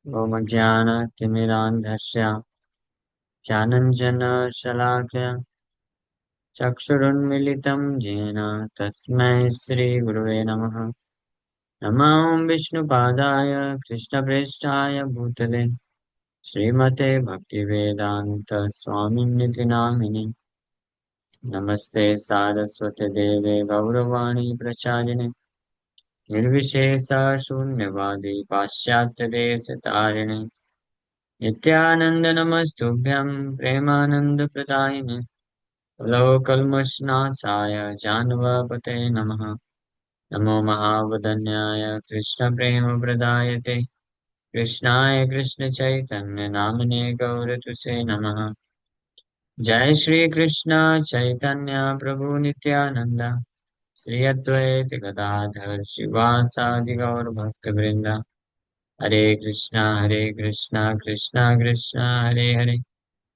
ओमज्ञानतिमिरान्धस्य ज्ञानञ्जनशलाकया चक्षुरुन्मीलितं येन तस्मै श्रीगुरवे नमः। नमो विष्णुपादाय कृष्णप्रेष्ठाय भूतले श्रीमते भक्तिवेदान्त स्वामिनिति नामिने। नमस्ते सारस्वते देवे गौरवाणी प्रचारिणे निर्विशेष शून्यवादी पाश्चात्यदेशतारिणे नित्यानंद नमस्तुभ्यं प्रेमानंदप्रदायिने लोकल्मषनाशाय जानवपते नमः। नमो महावदन्याय कृष्णप्रेमप्रदायते कृष्णाय कृष्णचैतन्यनामिने गौरतुसे नमः। जय श्री कृष्ण चैतन्य प्रभु नित्यानंद श्री अद्वैत गदाधर शिवासादि गौर भक्तवृंद। हरे कृष्णा कृष्णा कृष्णा हरे हरे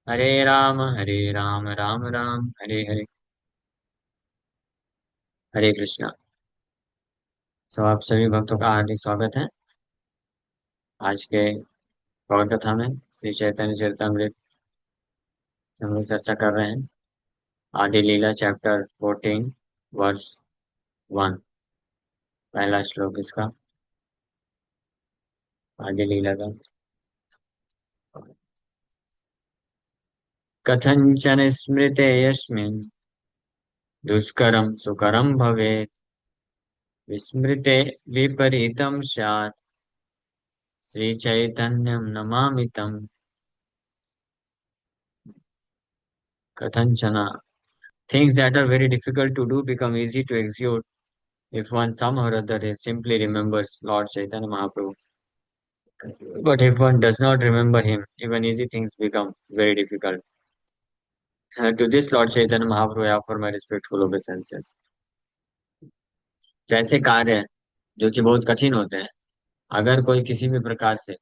हरे राम राम राम हरे हरे। हरे कृष्णा। सब आप सभी भक्तों का हार्दिक स्वागत है आज के गौर कथा में। श्री चैतन्य चरितमृत से हम लोग चर्चा कर रहे हैं। आदि लीला चैप्टर 14 वर्स 1, पहला श्लोक इसका आदि लीला का। कथंचन स्मृते यस्मिन् दुष्करं सुकरं भवेत् विस्मृते विपरीतं स्यात् श्रीचैतन्यं नमामि तम्। कथंचन, things that are very difficult to do become easy to execute if one somehow or other simply remembers Lord Chaitanya Mahaprabhu. But if one does not remember him, even easy things become very difficult. To this Lord Chaitanya Mahaprabhu, I offer my respectful obeisances. तो ऐसे कार्य जो कि बहुत कठिन होते हैं, अगर कोई किसी भी प्रकार से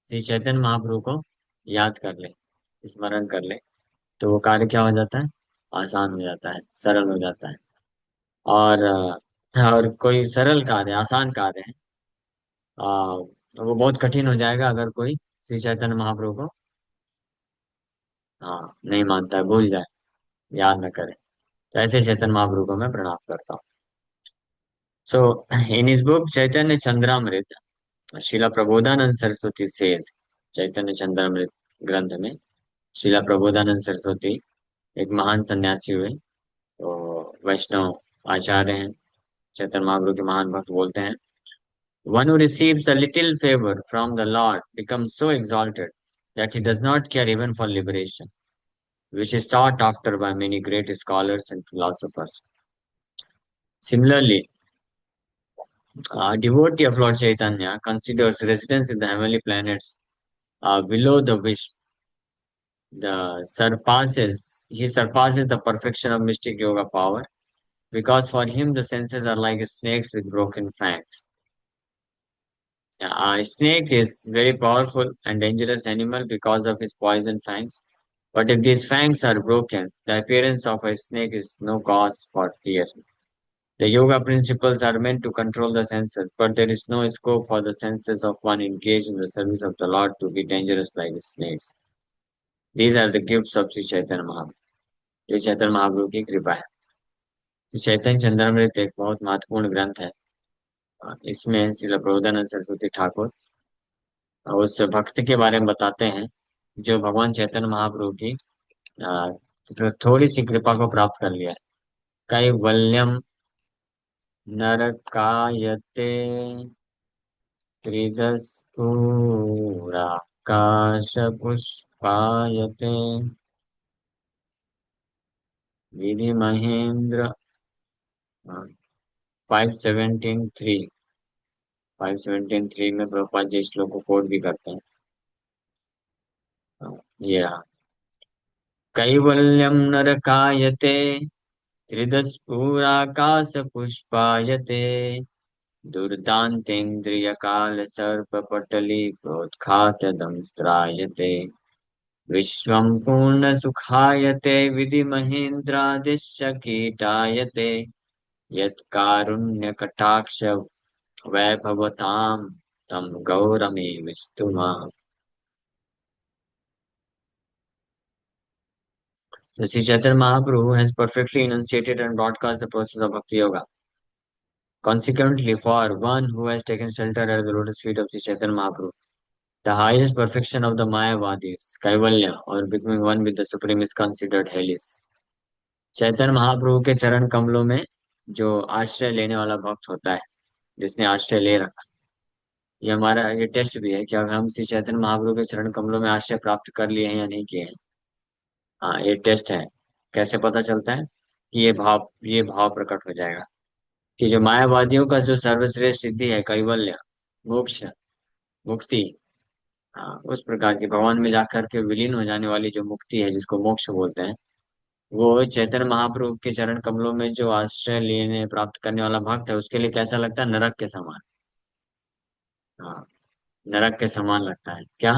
श्री चैतन्य महाप्रभु को याद कर ले, स्मरण कर ले, तो वो कार्य क्या हो जाता है? आसान हो जाता है, सरल हो जाता है। और कोई सरल कार्य, आसान कार्य है, वो बहुत कठिन हो जाएगा अगर कोई श्री चैतन्य महाप्रभु को नहीं मानता है, भूल जाए, याद न करे। तो ऐसे चैतन्य महाप्रभु को मैं प्रणाम करता हूँ। सो in his book Chaitanya चंद्रामृत, Shila Prabodhanand Saraswati says, चैतन्य चंद्रामृत ग्रंथ में शिला प्रबोधानंद सरस्वती एक महान सन्यासी हुए, तो वैष्णव आचार्य हैं, चैतन्य महाप्रभु के महान भक्त बोलते हैं, one who receives a little favor from the Lord becomes so exalted that he does not care even for liberation, which is sought after by many great scholars and philosophers. Similarly, a devotee of Lord Chaitanya considers residence in the heavenly planets below the wish. He surpasses the perfection of mystic yoga power, because for him the senses are like snakes with broken fangs. A snake is very powerful and dangerous animal because of his poison fangs. But if these fangs are broken, the appearance of a snake is no cause for fear. The yoga principles are meant to control the senses, but there is no scope for the senses of one engaged in the service of the Lord to be dangerous like snakes. These are the gifts of Sri Chaitanya Mahaprabhu. ये चैतन्य महाप्रभु की कृपा है। तो चैतन्य चंद्रामृत एक बहुत महत्वपूर्ण ग्रंथ है। इसमें श्रील प्रबोधानंद सरस्वती ठाकुर उस भक्त के बारे में बताते हैं जो भगवान चैतन्य महाप्रभु की थोड़ी सी कृपा को प्राप्त कर लिया है। कैवल्यम नरकायते त्रिदस्फुराकाशपुष्पायते विधि महेंद्र 517:3 517:3 में प्रभुपाद जी श्लोक को कोट भी करते हैं। ये रहा, कैवल्यम नरकायते त्रिदस्फुराकाशपुष्पायते दुर्दान्तेन्द्रियकालसर्पपटली प्रोत्खातदंष्ट्रायते विश्वं पूर्णसुखायते विधिमहेन्द्रादिश्च कीटायते यत्कारुण्यकटाक्ष वैभवतां तं गौरमेवस्तु माम्। So Sri Chaitanya Mahaprabhu has perfectly enunciated and broadcast the process of Bhakti Yoga. Consequently, for one who has taken shelter at the lotus feet of Sri Chaitanya Mahaprabhu, the highest perfection of the Mayavadis, Kaivalya, or becoming one with the Supreme is considered hellish. चैतन्य महाप्रभु के चरण कमलों में जो आश्रय लेने वाला भक्त होता है, जिसने आश्रय ले रखा, ये हमारा ये टेस्ट भी है कि अगर हम श्री चैतन्य महाप्रभु के चरण कमलों में आश्रय प्राप्त कर लिए हैं या नहीं किए हैं। हाँ, ये टेस्ट है। कैसे पता चलता है कि ये भाव प्रकट हो जाएगा कि जो मायावादियों का जो सर्वश्रेष्ठ सिद्धि है, कैवल्य, मोक्ष, मुक्ति, हाँ, उस प्रकार की भगवान में जाकर के विलीन हो जाने वाली जो मुक्ति है, जिसको मोक्ष बोलते हैं, वो चैतन्य महाप्रभु के चरण कमलों में जो आश्रय लेने प्राप्त करने वाला भक्त है, उसके लिए कैसा लगता है? नरक के समान। हाँ, नरक के समान लगता है क्या?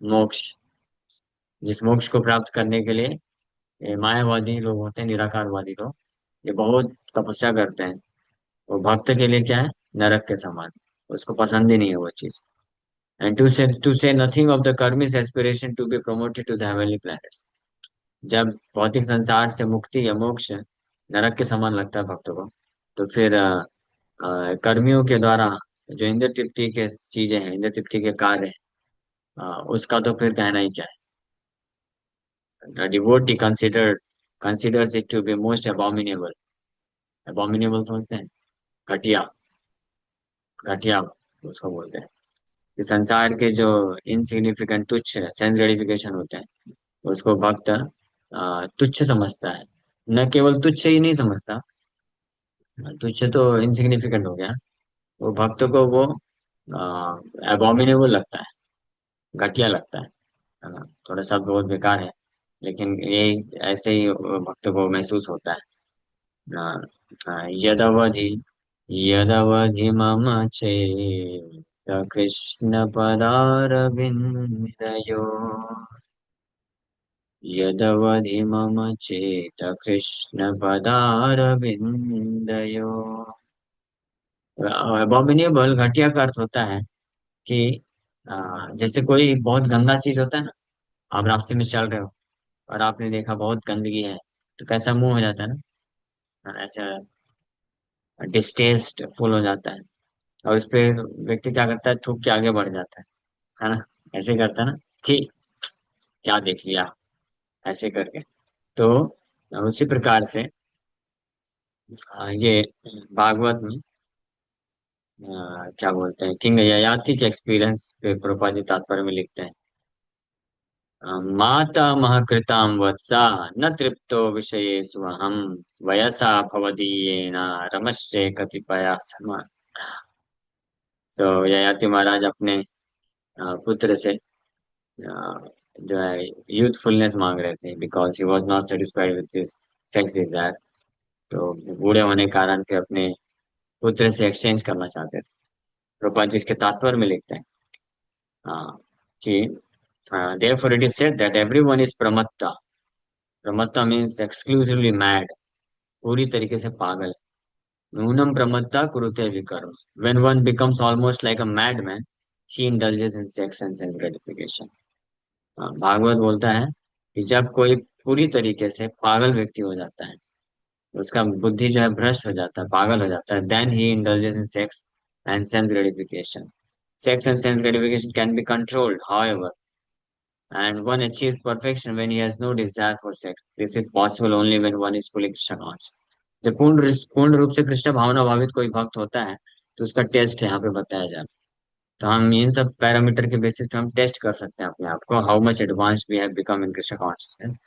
मोक्ष। जिस मोक्ष को प्राप्त करने के लिए ये मायावादी लोग होते हैं, निराकारवादी लोग, ये बहुत तपस्या करते हैं। वो भक्त के लिए क्या है? नरक के समान। उसको पसंद ही नहीं है वो चीज। And to say nothing of the karmis aspiration to be promoted to the heavenly planets. जब भौतिक संसार से मुक्ति या मोक्ष नरक के समान लगता है भक्तों को, तो फिर कर्मियों के द्वारा जो इंद्र तृप्ति के चीजें हैं, इंद्र तृप्ति के कार्य हैं, उसका तो फिर कहना ही क्या है। Devotee considers it to be most abominable। abominable समझते हैं? घटिया। घटिया उसको बोलते हैं कि संसार के जो इनसिग्निफिकेंट तुच्छ सेंस ग्रेटिफिकेशन होते हैं, उसको भक्त तुच्छ समझता है। न केवल तुच्छ ही नहीं समझता, तुच्छ तो इनसिग्निफिकेंट हो गया, वो भक्त को वो एबॉमिनेबल लगता है, घटिया लगता है ना? थोड़ा शब्द बहुत बेकार है, लेकिन ये ऐसे ही भक्त को महसूस होता है। यदवधि यदवधि मम चेत कृष्ण पदारविन्दयो, यदवधि मम चेत कृष्ण पदारविन्दयो। अबॉमिनेबल, घटिया का अर्थ होता है कि जैसे कोई बहुत गंदा चीज होता है ना, आप रास्ते में चल रहे हो और आपने देखा बहुत गंदगी है, तो कैसा मुंह हो जाता है ना? ऐसा डिस्टेस्ट फुल हो जाता है, और उस पे व्यक्ति क्या करता है? थूक के आगे बढ़ जाता है ना? ऐसे करता है ना कि क्या देख लिया, ऐसे करके। तो उसी प्रकार से ये भागवत में क्या बोलते हैं, किंग ययाति के एक्सपीरियंस पे प्रभुपाद जी तात्पर्य में लिखते हैं, माता कृतां वत्सा न तृप्तो विषयेषु अहम् वयसा भवदीयेन रमश्रे कतिपया समा। तो ययाति महाराज अपने पुत्र से जो है यूथफुलनेस मांग रहे थे, because he was not satisfied with his sex Dzire. तो बूढ़े होने के कारण के अपने पुत्र से एक्सचेंज करना चाहते थे। प्रभुपाद जी इसके तात्पर्य में लिखते हैं कि therefore it is said that everyone is pramatta। प्रमत्ता मीन्स एक्सक्लूसिवली मैड, पूरी तरीके से पागल। नूनम प्रमत्ता कुरुते विकर्म। When one becomes almost like a mad man, she indulges in sex and sense gratification. Bhagavat बोलता है कि जब कोई पूरी तरीके से पागल व्यक्ति हो जाता है, उसका बुद्धि जो है भ्रष्ट हो जाता है, पागल हो जाता है, then he indulges in sex and sense gratification. Sex and sense gratification can be controlled, however, and one achieves perfection when he has no desire for sex. This is possible only when one is fully Krishna conscious। जब पूर्ण रूप से कृष्ण भावना भावित कोई भक्त होता है, तो उसका टेस्ट यहाँ पे बताया जाता है। तो हम इन सब पैरामीटर के बेसिस पे हम टेस्ट कर सकते हैं अपने आप को, how much advance we have become in Krishna consciousness.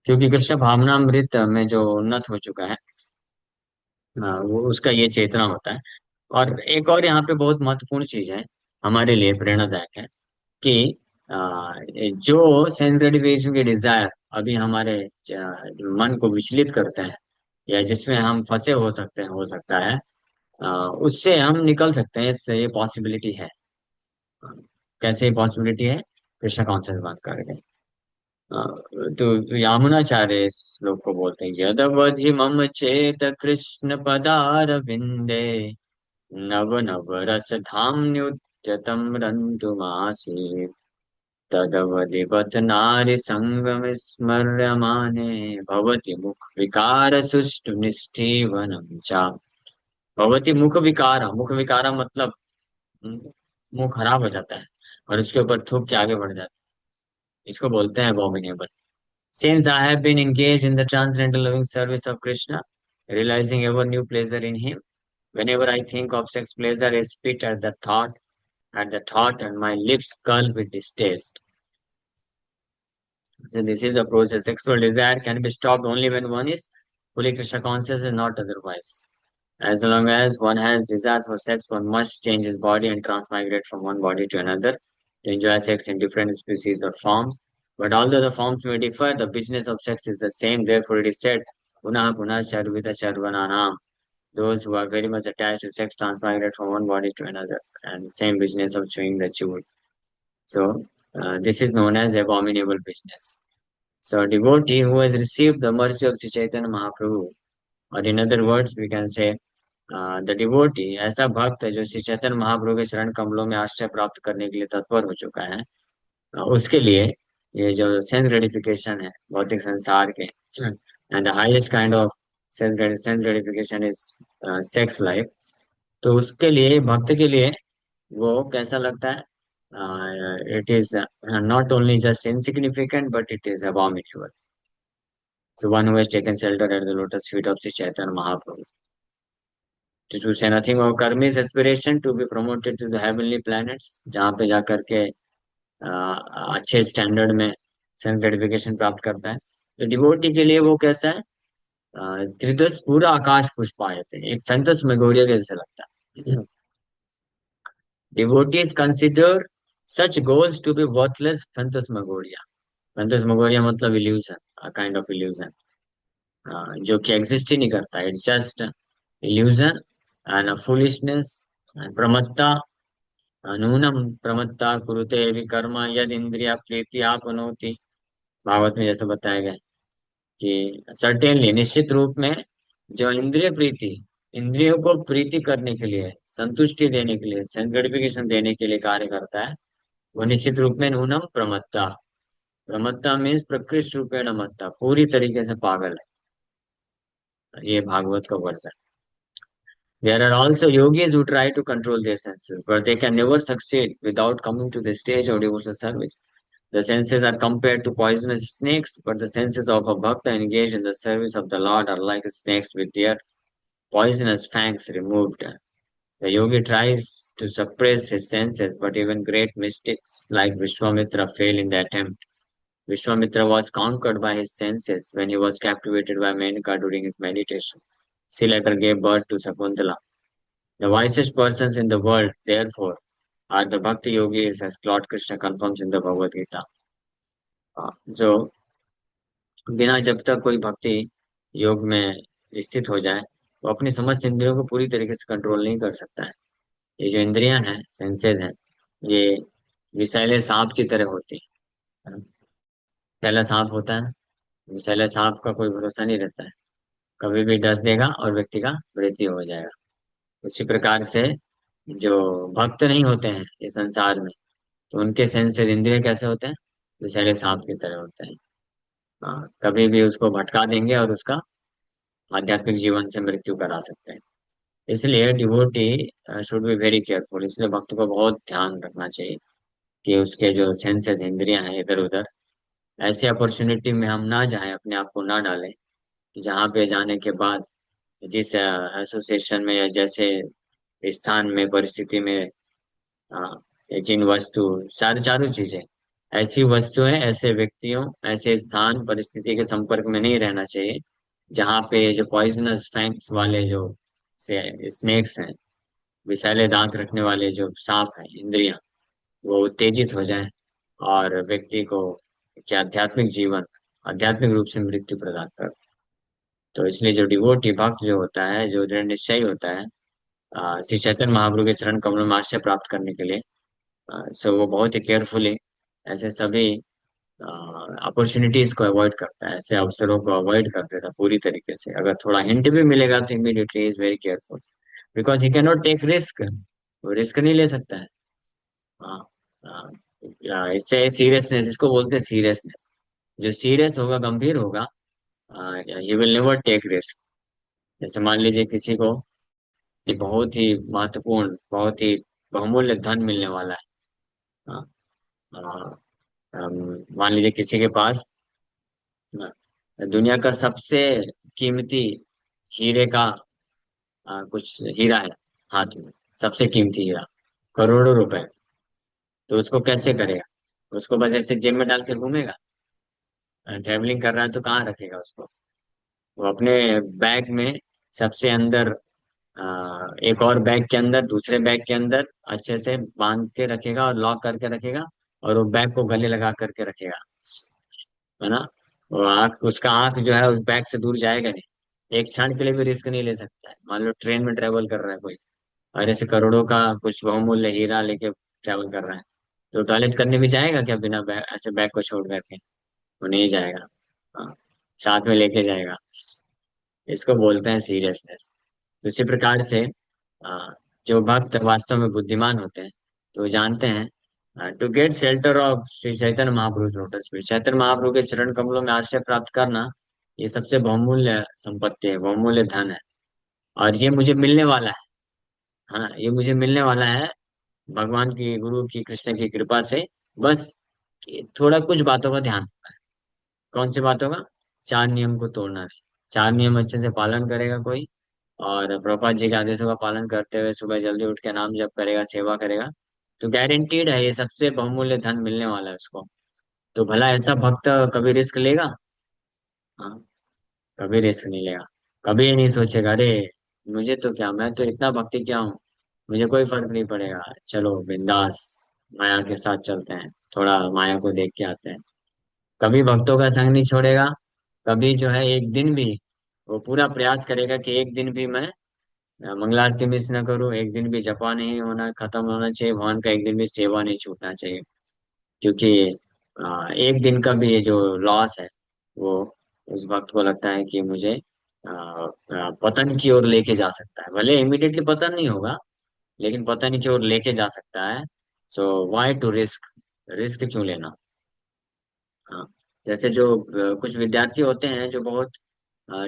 क्योंकि कृष्ण भावनामृत में जो उन्नत हो चुका है, वो उसका ये चेतना होता है। और एक और यहाँ पे बहुत महत्वपूर्ण चीज है, हमारे लिए प्रेरणादायक है कि जो सेंस ग्रेटिफिकेशन के डिजायर अभी हमारे मन को विचलित करते हैं, या जिसमें हम फंसे हो सकते हैं, हो सकता है उससे हम निकल सकते हैं। इससे ये पॉसिबिलिटी है। कैसे पॉसिबिलिटी है? कृष्ण कॉन्शियस बन करके। तो यामुनाचार्य इस श्लोक को बोलते हैं, यदवधि मम चेत कृष्ण पदार विंदे, नव नव रस धाम्युद्यतम रंतुमासीत् तदवदिवत नारि संगम स्मर्यमाने भवति मुख विकार सुष्टु निष्ठीवनं चा। भवति मुख विकार, मुख विकार मतलब मुंह खराब हो जाता है और उसके ऊपर थूक के आगे बढ़ जाता है, इसको बोलते हैं abominable. Since I have been engaged in the transcendental loving service of Krishna, realizing ever new pleasure in him, whenever I think of sex pleasure, I spit at the thought, and my lips curl with distaste. So this is the process. Sexual desire can be stopped only when one is fully Krishna conscious and not otherwise. As long as one has desire for sex, one must change his body and transmigrate from one body to another to enjoy sex in different species or forms. But although the forms may differ, the business of sex is the same. Therefore, it is said, Punah Punah Charvita Charvananam. Those who are very much attached to sex transmigrate from one body to another. And same business of chewing the chewed. So, this is known as abominable business. So, a devotee who has received the mercy of Sri Chaitanya Mahaprabhu, or in other words, we can say the devotee, ऐसा भक्त जो श्री चैतन्य महाप्रभु के चरण कमलों में आश्रय प्राप्त करने के लिए तत्पर हो चुका है, उसके लिए ये जो सेंस ग्रेटिफिकेशन है भौतिक संसार के, and the highest kind of sense gratification is sex life, तो उसके लिए भक्त के लिए वो कैसा लगता है? It is not only just insignificant but it is abominable. So one who has taken shelter at the lotus feet of Shri Chaitanya Mahaprabhu, to say nothing of Karmi's aspiration to be promoted to the heavenly planets, जहाँ पे जाकर के अच्छे standard में sense certification प्राप्त करता है. तो डिवोटी के लिए वो कैसा है? त्रिदश पूरा आकाश पुष्प आयते हैं, एक फैंटस मेगोरिया के जैसे लगता है. Devotees consider such goals to be worthless phantasmagoria. Phantasmagoria मतलब इल्यूजन, काइंड ऑफ इल्यूजन, जो कि एग्जिस्ट ही नहीं करता. It's just illusion and foolishness and प्रमत्ता. नूनम प्रमत्ता कुरुते विकर्म यद इंद्रिया प्रीति आपनोति. भागवत में जैसे बताया गया है कि सर्टेनली, निश्चित रूप में, जो इंद्रिय प्रीति, इंद्रियों को प्रीति करने के लिए, संतुष्टि देने के लिए, सेंस ग्रेटिफिकेशन देने के लिए कार्य करता है, वो निश्चित रूप में नूनम प्रमत्ता. प्रमत्ता मीन्स प्रकृष्ट रूपेण मत्ता, पूरी तरीके से पागल है. ये भागवत का वर्ष है. There are also yogis who try to control their senses, but they can never succeed without coming to the stage of devotional service. The senses are compared to poisonous snakes, but the senses of a bhakta engaged in the service of the Lord are like snakes with their poisonous fangs removed. The yogi tries to suppress his senses, but even great mystics like Vishwamitra fail in the attempt. Vishwamitra was conquered by his senses when he was captivated by Menaka during his meditation. She later gave birth to Sakuntala. The wisest persons in the world, therefore, are the Bhakti yogis, as Lord Krishna confirms in the Bhagavad Gita. जो बिना जब तक कोई भक्ति योग में स्थित हो जाए, वो अपनी समस्त इंद्रियों को पूरी तरीके से कंट्रोल नहीं कर सकता है. ये जो इंद्रियां हैं, सेंसेस हैं, ये विषैले सांप की तरह होती है. विषैला सांप होता है, विषैले सांप का कोई भरोसा नहीं रहता है, कभी भी डस देगा और व्यक्ति का मृत्यु हो जाएगा. उसी प्रकार से जो भक्त नहीं होते हैं इस संसार में, तो उनके सेंसेस, इंद्रिय कैसे होते हैं? विषैले सांप की तरह होते हैं. कभी भी उसको भटका देंगे और उसका आध्यात्मिक जीवन से मृत्यु करा सकते हैं. इसलिए devotee should be very careful. इसलिए भक्त को बहुत ध्यान रखना चाहिए कि उसके जो सेंसेस, इंद्रियां हैं, इधर उधर ऐसी अपॉर्चुनिटी में हम ना जाएं, अपने आप को ना डालें कि जहाँ पे जाने के बाद, जिस एसोसिएशन में या जैसे स्थान में, परिस्थिति में, ये जिन वस्तु, सारी चारों चीजें, ऐसी वस्तुएं, ऐसे व्यक्तियों, ऐसे स्थान, परिस्थिति के संपर्क में नहीं रहना चाहिए जहाँ पे जो पॉइजनस फैंक्स वाले जो स्नेक्स हैं, विषैले दांत रखने वाले जो सांप हैं, इंद्रियां, वो उत्तेजित हो जाएं और व्यक्ति को क्या आध्यात्मिक जीवन, आध्यात्मिक रूप से मृत्यु प्रदान कर. तो इसलिए जो डिवोटी भक्त जो होता है, जो दृढ़ निश्चयी होता है श्री चैतन्य महाप्रभु के चरण कमलों में आश्रय प्राप्त करने के लिए, सो वो बहुत ही केयरफुली ऐसे सभी अपॉर्चुनिटीज को अवॉइड करता है, ऐसे अवसरों को अवॉइड कर देता है पूरी तरीके से. अगर थोड़ा हिंट भी मिलेगा तो immediately is very careful. Because he can not take risk, वो रिस्क नहीं ले सकता है। हाँ। हाँ, इससे सीरियसनेस, इसको बोलते हैं सीरियसनेस। जो सीरियस होगा, गंभीर होगा, he will never take risk. जैसे मान लीजिए किसी को ये बहुत ही महत्वपूर्ण, बहुत ही बहुमूल्य धन मिलने वाला है। हाँ, मान लीजिए किसी के पास दुनिया का सबसे कीमती हीरे का कुछ हीरा है हाथ में, सबसे कीमती हीरा, करोड़ों रुपए। तो उसको कैसे करेगा? उसको बस ऐसे जेब में डाल के घूमेगा? ट्रेवलिंग कर रहा है तो कहाँ रखेगा उसको? वो अपने बैग में सबसे अंदर, एक और बैग के अंदर, दूसरे बैग के अंदर अच्छे से बांध के रखेगा और लॉक करके रखेगा, और वो बैग को गले लगा करके रखेगा, है ना? वो आंख, उसका आंख जो है उस बैग से दूर जाएगा नहीं। एक क्षण के लिए भी रिस्क नहीं ले सकता है। मान लो ट्रेन में ट्रेवल कर रहा है कोई, और ऐसे करोड़ों का कुछ बहुमूल्य हीरा लेके ट्रेवल कर रहा है, तो टॉयलेट करने भी जाएगा क्या बिना बैग, ऐसे बैग को छोड़ करके? वो नहीं जाएगा। हाँ, साथ में लेके जाएगा। इसको बोलते हैं सीरियसनेस। तो इसी प्रकार से जो भक्त वास्तव में बुद्धिमान होते हैं, तो वो जानते हैं to get shelter of Shri Chaitanya Mahaprabhu lotus feet, Chaitanya Mahaprabhu के चरण कमलों में आश्रय प्राप्त करना, ये सबसे बहुमूल्य संपत्ति है, बहुमूल्य धन है। और ये मुझे मिलने वाला है। हाँ, ये मुझे मिलने वाला है भगवान की, गुरु की, कृष्ण की कृपा से। बस थोड़ा कुछ बातों का ध्यान रखना है। कौन सी बातों का? चार नियम को तोड़ना नहीं। चार नियम अच्छे से पालन करेगा कोई, और प्रभुपाद जी के आदेशों का पालन करते हुए सुबह जल्दी उठ के नाम जप करेगा, सेवा करेगा, तो गारंटीड है ये सबसे बहुमूल्य धन मिलने वाला है उसको। तो भला ऐसा भक्त कभी रिस्क लेगा? हाँ, कभी रिस्क नहीं लेगा। कभी ये नहीं सोचेगा अरे मुझे तो क्या, मैं तो इतना भक्ति क्या हूँ, मुझे कोई फर्क नहीं पड़ेगा, चलो बिंदास माया के साथ चलते हैं, थोड़ा माया को देख के आते हैं। कभी भक्तों का संग नहीं छोड़ेगा। कभी जो है एक दिन भी वो पूरा प्रयास करेगा कि एक दिन भी मैं मंगला आरती मिस ना करूँ, एक दिन भी जपा नहीं होना, खत्म होना चाहिए भगवान का, एक दिन भी सेवा नहीं छूटना चाहिए। क्योंकि एक दिन का भी ये जो लॉस है, वो उस वक्त को लगता है कि मुझे पतन की ओर लेके जा सकता है। भले इमीडिएटली पतन नहीं होगा, लेकिन पतन की ओर लेके जा सकता है। सो वाई टू रिस्क? रिस्क क्यों लेना? हाँ, जैसे जो कुछ विद्यार्थी होते हैं जो बहुत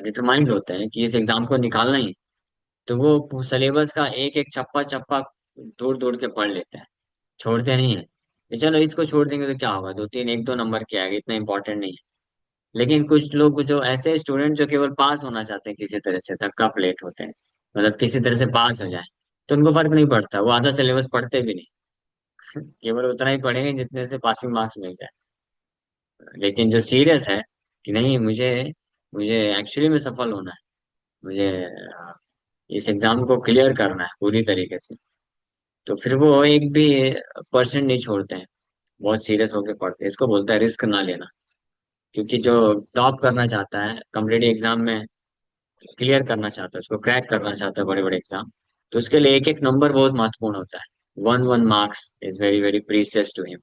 डिटरमाइंड होते हैं कि इस एग्जाम को निकालना ही है, तो वो सिलेबस का एक एक चप्पा चप्पा दूर दूर के पढ़ लेते हैं, छोड़ते नहीं है कि चलो इसको छोड़ देंगे तो क्या होगा, दो तीन, एक दो नंबर के आएगा, इतना इंपॉर्टेंट नहीं है। लेकिन कुछ लोग, जो ऐसे स्टूडेंट जो केवल पास होना चाहते हैं, किसी तरह से धक्का प्लेट होते हैं, मतलब किसी तरह से पास हो जाए, तो उनको फर्क नहीं पड़ता, वो आधा सिलेबस पढ़ते भी नहीं। केवल उतना ही पढ़ेंगे जितने से पासिंग मार्क्स मिल जाए। लेकिन जो सीरियस है कि नहीं, मुझे मुझे एक्चुअली में सफल होना है, मुझे इस एग्जाम को क्लियर करना है पूरी तरीके से, तो फिर वो एक भी परसेंट नहीं छोड़ते हैं, बहुत सीरियस होकर पढ़ते हैं। इसको बोलता है रिस्क ना लेना। क्योंकि जो टॉप करना चाहता है कॉम्पिटेटिव एग्जाम में, क्लियर करना चाहता है, उसको क्रैक करना चाहता है बड़े बड़े एग्जाम, तो उसके लिए एक एक नंबर बहुत महत्वपूर्ण होता है। One one marks is very very precious to him.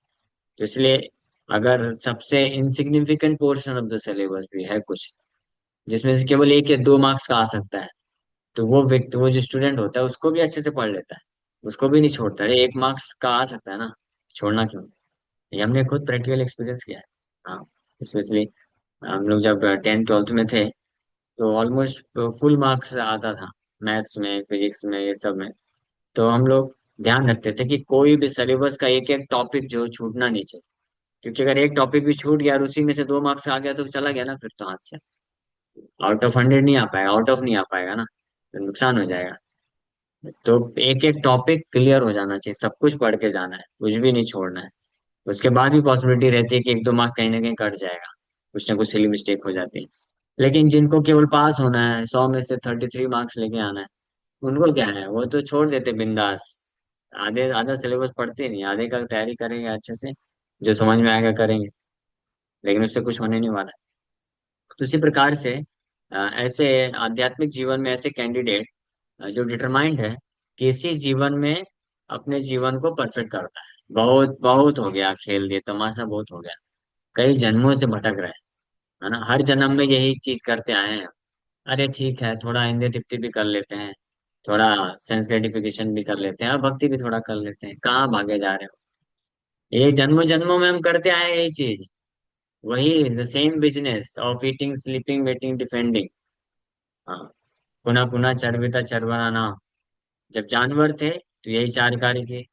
तो इसलिए अगर सबसे insignificant portion of the syllabus भी है कुछ, जिसमें से केवल एक या दो मार्क्स का आ सकता है, तो वो व्यक्ति, वो जो स्टूडेंट होता है, उसको भी अच्छे से पढ़ लेता है, उसको भी नहीं छोड़ता। अरे एक मार्क्स का आ सकता है ना, छोड़ना क्यों? ये हमने खुद प्रैक्टिकल एक्सपीरियंस किया है। हाँ, स्पेशली हम लोग जब 10th 12th में थे, तो ऑलमोस्ट फुल मार्क्स आता था, मैथ्स में, फिजिक्स में, ये सब में। तो हम लोग ध्यान रखते थे कि कोई भी सिलेबस का एक एक टॉपिक जो छूटना नहीं चाहिए। क्योंकि अगर एक टॉपिक भी छूट गया और उसी में से दो मार्क्स आ गया, तो चला गया ना फिर तो हाथ से। आउट ऑफ 100 नहीं आ पाएगा, आउट ऑफ नहीं आ पाएगा ना, तो नुकसान हो जाएगा। तो एक एक टॉपिक क्लियर हो जाना चाहिए, सब कुछ पढ़ के जाना है, कुछ भी नहीं छोड़ना है। उसके बाद भी पॉसिबिलिटी रहती है कि एक दो मार्क कहीं ना कहीं कट जाएगा, कुछ ना कुछ सिली मिस्टेक हो जाती है। लेकिन जिनको केवल पास होना है, 100 में से 33 मार्क्स लेके आना है, उनको क्या है, वो तो छोड़ देते बिंदास। आधे आधा सिलेबस पढ़ते नहीं, आधे का तैयारी करेंगे अच्छे से, जो समझ में आएगा करेंगे, लेकिन उससे कुछ होने नहीं वाला। तो उसी प्रकार से ऐसे आध्यात्मिक जीवन में ऐसे कैंडिडेट जो डिटरमाइंड है कि इसी जीवन में अपने जीवन को परफेक्ट करना है, बहुत बहुत हो गया खेल, ये तमाशा बहुत हो गया, कई जन्मों से भटक रहे हैं, है ना, हर जन्म में यही चीज करते आए हैं। अरे ठीक है, थोड़ा हिंदी तिप्ती भी कर लेते हैं, थोड़ा सेंस ग्रेटिफिकेशन भी कर लेते हैं और भक्ति भी थोड़ा कर लेते हैं। कहाँ भागे जा रहे हो, ये जन्मों जन्मों में हम करते आए हैं यही चीज। वही the same business of eating sleeping waiting defending. हाँ, पुनः पुनः चरविता चरवरा नाम। जब जानवर थे तो यही चार कार्य किए,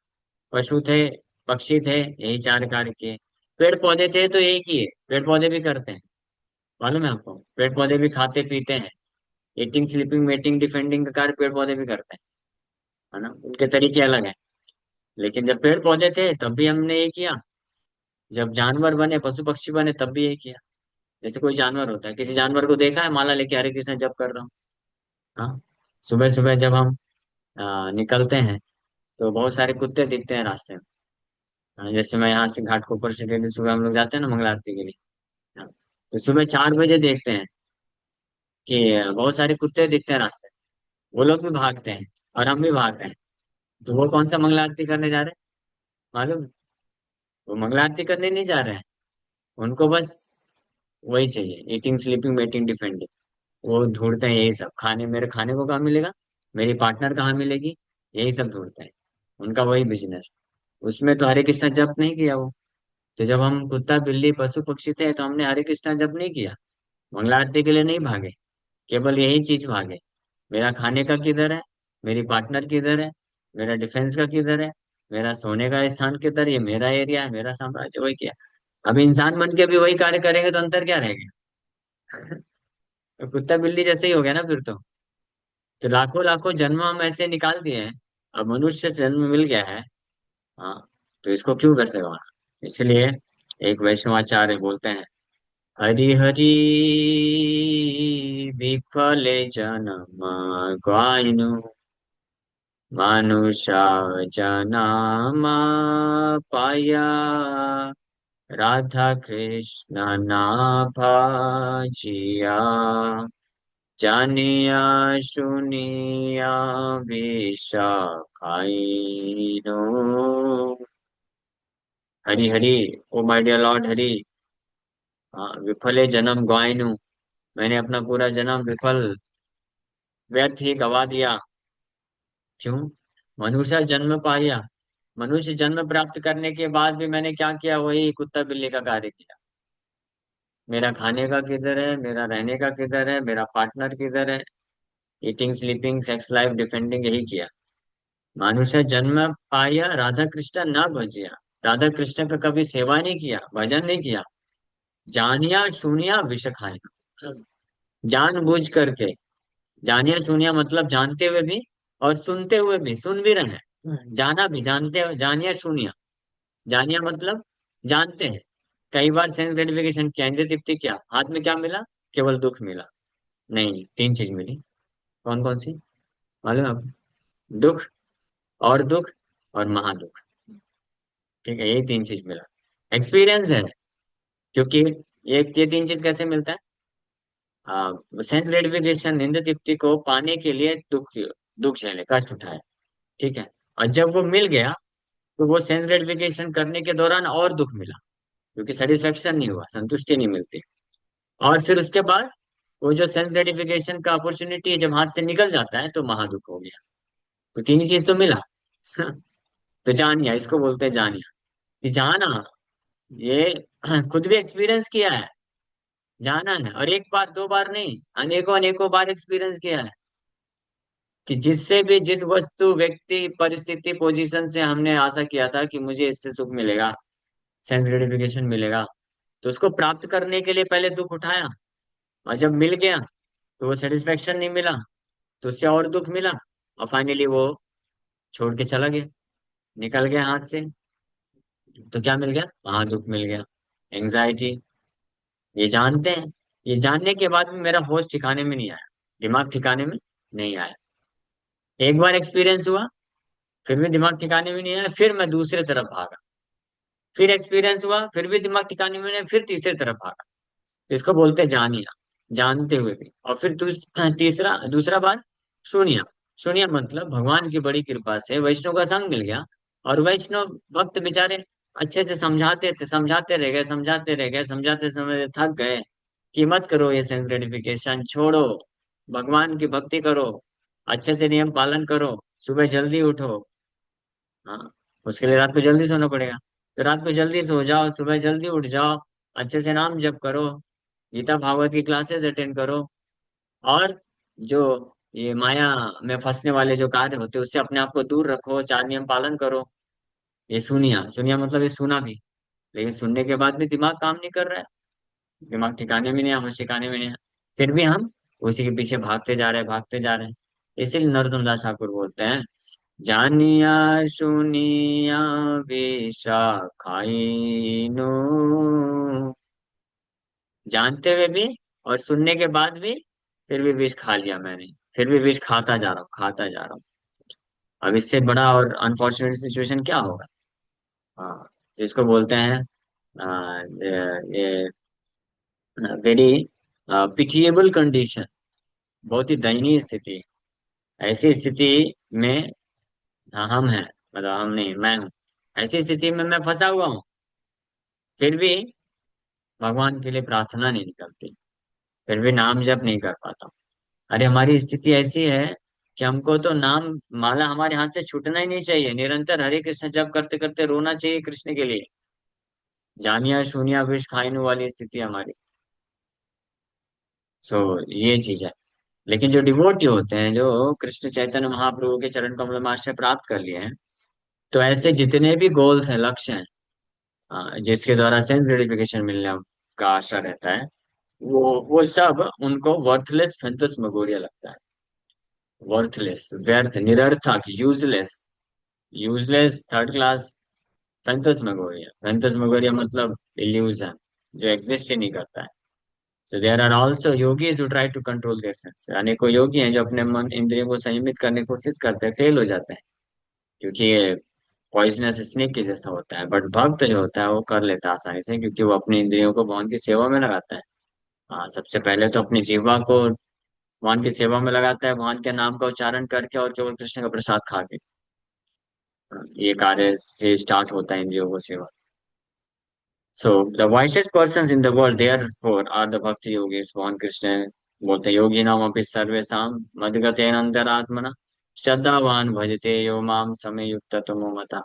पशु थे, पक्षी थे, यही चार कार्य किए, पेड़ पौधे थे तो यही किए, पेड़ पौधे भी करते हैं। मालूम है आपको, पेड़ पौधे भी खाते पीते हैं। ईटिंग स्लीपिंग मेटिंग डिफेंडिंग का कार्य पेड़ पौधे भी करते हैं, है ना, उनके तरीके अलग हैं। लेकिन जब पेड़ पौधे थे तब भी हमने ये किया, जब जानवर बने पशु पक्षी बने तब भी ये किया। जैसे कोई जानवर होता है, किसी जानवर को देखा है माला लेके हरे कृष्ण जप कर रहा हूँ। हाँ, सुबह सुबह जब हम निकलते हैं तो बहुत सारे कुत्ते दिखते हैं रास्ते में। जैसे मैं यहाँ से घाटकोपर से डेली सुबह हम लोग जाते हैं ना मंगला आरती के लिए। हाँ, तो सुबह 4 बजे देखते हैं कि बहुत सारे कुत्ते दिखते हैं रास्ते में। वो लोग भी भागते हैं और हम भी भाग रहे हैं। तो वो कौन सा मंगला आरती करने जा रहे हैं मालूम है? वो मंगला आरती करने नहीं जा रहे हैं। उनको बस वही चाहिए, ईटिंग स्लीपिंग वेटिंग डिफेंडिंग। वो ढूंढते हैं यही सब, खाने मेरे खाने को कहाँ मिलेगा, मेरी पार्टनर कहाँ मिलेगी, यही सब ढूंढते हैं। उनका वही बिजनेस। उसमें तो हरे कृष्णा जप नहीं किया वो। तो जब हम कुत्ता बिल्ली पशु पक्षी थे तो हमने हरे कृष्णा जप नहीं किया, मंगला आरती के लिए नहीं भागे, केवल यही चीज भागे। मेरा खाने का किधर है, मेरी पार्टनर किधर है, मेरा डिफेंस का किधर है, मेरा सोने का स्थान किधर, ये मेरा एरिया है, मेरा साम्राज्य, वही किया। अब इंसान बन के भी वही कार्य करेंगे तो अंतर क्या रहेगा? तो कुत्ता बिल्ली जैसे ही हो गया ना फिर तो लाखों लाखों जन्म हम ऐसे निकाल दिए हैं। अब मनुष्य से जन्म मिल गया है। हाँ, तो इसको क्यों करते हो? इसलिए एक वैष्णवाचार्य बोलते हैं, हरि हरि विफले जन्म ग्वाइनु मानुषा जन्म पाया राधा कृष्ण ना भाजिया जानिया सुनिया विषा खाइनो। Hari Hari, O my dear lord Hari. हाँ, विफले जन्म गवाइनु, मैंने अपना पूरा जन्म विफल व्यर्थ ही गवा दिया। क्यों? मनुष्य जन्म पाया, मनुष्य जन्म प्राप्त करने के बाद भी मैंने क्या किया, वही कुत्ता बिल्ली का कार्य किया। मेरा खाने का किधर है, मेरा रहने का किधर है, मेरा पार्टनर किधर है, eating sleeping sex life defending, यही किया। मनुष्य जन्म पाया राधा कृष्ण ना भजिया, राधा कृष्ण का कभी सेवा नहीं किया, भजन नहीं किया। जानिया सुनिया विष खाया, जान बूझ करके, जानिया सुनिया मतलब जानते हुए भी और सुनते हुए भी, सुन भी रहे हैं, जाना भी, जानते हो जानिया सुनिया। जानिया मतलब जानते हैं। कई बार सेंस ग्रेटिफिकेशन क्या, इंद्रिय तृप्ति क्या, हाथ में क्या मिला, केवल दुख मिला? नहीं, तीन चीज मिली। कौन कौन सी मालूम है आपको? दुख, और दुख, और महादुख। ठीक है, यही तीन चीज मिला, एक्सपीरियंस है। क्योंकि ये तीन चीज कैसे मिलता है? सेंस ग्रेटिफिकेशन इंद्र तृप्ति को पाने के लिए दुख, दुख झेले, कष्ट उठाए। ठीक है, और जब वो मिल गया तो वो सेंस ग्रेटिफिकेशन करने के दौरान और दुख मिला, क्योंकि सेटिस्फेक्शन नहीं हुआ, संतुष्टि नहीं मिलती। और फिर उसके बाद वो जो सेंस ग्रेटिफिकेशन का अपॉर्चुनिटी जब हाथ से निकल जाता है तो महादुख हो गया। तो तीन ही चीज तो मिला। तो जानिया, इसको बोलते हैं जानिया, कि जाना, ये खुद भी एक्सपीरियंस किया है, जाना है, और एक बार दो बार नहीं, अनेकों अनेकों बार एक्सपीरियंस किया है कि जिससे भी, जिस वस्तु व्यक्ति परिस्थिति पोजीशन से हमने आशा किया था कि मुझे इससे सुख मिलेगा, सेंस ग्रेटिफिकेशन मिलेगा, तो उसको प्राप्त करने के लिए पहले दुख उठाया, और जब मिल गया तो वो सेटिस्फेक्शन नहीं मिला, तो उससे और दुख मिला, और फाइनली वो छोड़ के चला गया, निकल गया हाथ से। तो क्या मिल गया? वहां दुख मिल गया, एंजाइटी। ये जानते हैं, ये जानने के बाद भी मेरा होश ठिकाने में नहीं आया, दिमाग ठिकाने में नहीं आया। एक बार एक्सपीरियंस हुआ, फिर भी दिमाग ठिकाने में नहीं आया, फिर मैं दूसरे तरफ भागा। फिर एक्सपीरियंस हुआ, फिर भी दिमाग ठिकाने में नहीं आया, फिर तीसरे तरफ भागा। तो इसको बोलते हैं जानिया, जानते हुए भी। और फिर तीसरा दूसरा बार सुनिया। सुनिया मतलब भगवान की बड़ी कृपा से वैष्णव का संग मिल गया, और वैष्णव भक्त बेचारे अच्छे से समझाते थे, समझाते रह गए, समझाते रह गए, समझाते समझते थक गए कि मत करो ये सेंस ग्रेटिफिकेशन, छोड़ो, भगवान की भक्ति करो, अच्छे से नियम पालन करो, सुबह जल्दी उठो। हाँ, उसके लिए रात को जल्दी सोना पड़ेगा। तो रात को जल्दी सो जाओ, सुबह जल्दी उठ जाओ, अच्छे से नाम जप करो, गीता भागवत की क्लासेस अटेंड करो, और जो ये माया में फंसने वाले जो कार्य होते हैं उससे अपने आप को दूर रखो, चार नियम पालन करो। ये सुनिया सुनिया मतलब ये सुना भी, लेकिन सुनने के बाद भी दिमाग काम नहीं कर रहा है, दिमाग ठिकाने में नहीं है, होश ठिकाने में नहीं है, फिर भी हम उसी के पीछे भागते जा रहे हैं, भागते जा रहे हैं। इसीलिए नरोत्तम दास ठाकुर बोलते हैं, जानिया सुनिया विषा खाई नो, जानते हुए भी और सुनने के बाद भी फिर भी विष खा लिया मैंने, फिर भी विष खाता जा रहा हूँ, खाता जा रहा हूँ। अब इससे बड़ा और अनफॉर्चुनेट सिचुएशन क्या होगा? हाँ, जिसको बोलते हैं ये वेरी पिटिएबल कंडीशन, बहुत ही दयनीय स्थिति। ऐसी स्थिति में हम हैं, मतलब हम नहीं, मैं हूँ, ऐसी स्थिति में मैं फंसा हुआ हूँ, फिर भी भगवान के लिए प्रार्थना नहीं निकलती, फिर भी नाम जप नहीं कर पाता। अरे हमारी स्थिति ऐसी है कि हमको तो नाम माला हमारे हाथ से छूटना ही नहीं चाहिए, निरंतर हरे कृष्ण जप करते करते रोना चाहिए कृष्ण के लिए। जानिया शूनिया विष खाइनु वाली स्थिति हमारी। सो ये चीज है। लेकिन जो डिवोटी होते हैं, जो कृष्ण चैतन्य महाप्रभु के चरण कमल में आश्रय प्राप्त कर लिए हैं, तो ऐसे जितने भी गोल्स हैं, लक्ष्य हैं, जिसके द्वारा सेंस ग्रेटिफिकेशन मिलने का आशा रहता है, वो सब उनको वर्थलेस फैंटस्मगोरिया लगता है। वर्थलेस, व्यर्थ, निरर्थक, useless, useless, third class phantasmagoria. Phantasmagoria मतलब इल्यूजन, जो एग्जिस्ट ही नहीं करता है। तो there are also yogis who try to control their sense. अनेकों योगी हैं जो अपने मन इंद्रियों को संयमित करने की कोशिश करते हैं, फेल हो जाते हैं, क्योंकि ये पॉइजनस स्नेक के जैसा होता है। बट भक्त जो होता है वो कर लेता है आसानी से, क्योंकि वो अपने इंद्रियों को भगवान की सेवा में लगाता है। हाँ, सबसे पहले तो अपनी जीवा को भगवान की सेवा में लगाता है, भगवान के नाम का उच्चारण करके और केवल कृष्ण का प्रसाद खा के। ये कार्य से स्टार्ट होता है इंद्रियों को सेवा। So the wisest person in the world therefore are the bhakti yogis. भगवान कृष्ण बोलते हैं, योगी नाम अपि सर्वेशम मदगतेन अंतरात्मना श्रद्धावान भजते यो माम समय युक्त तमो मता।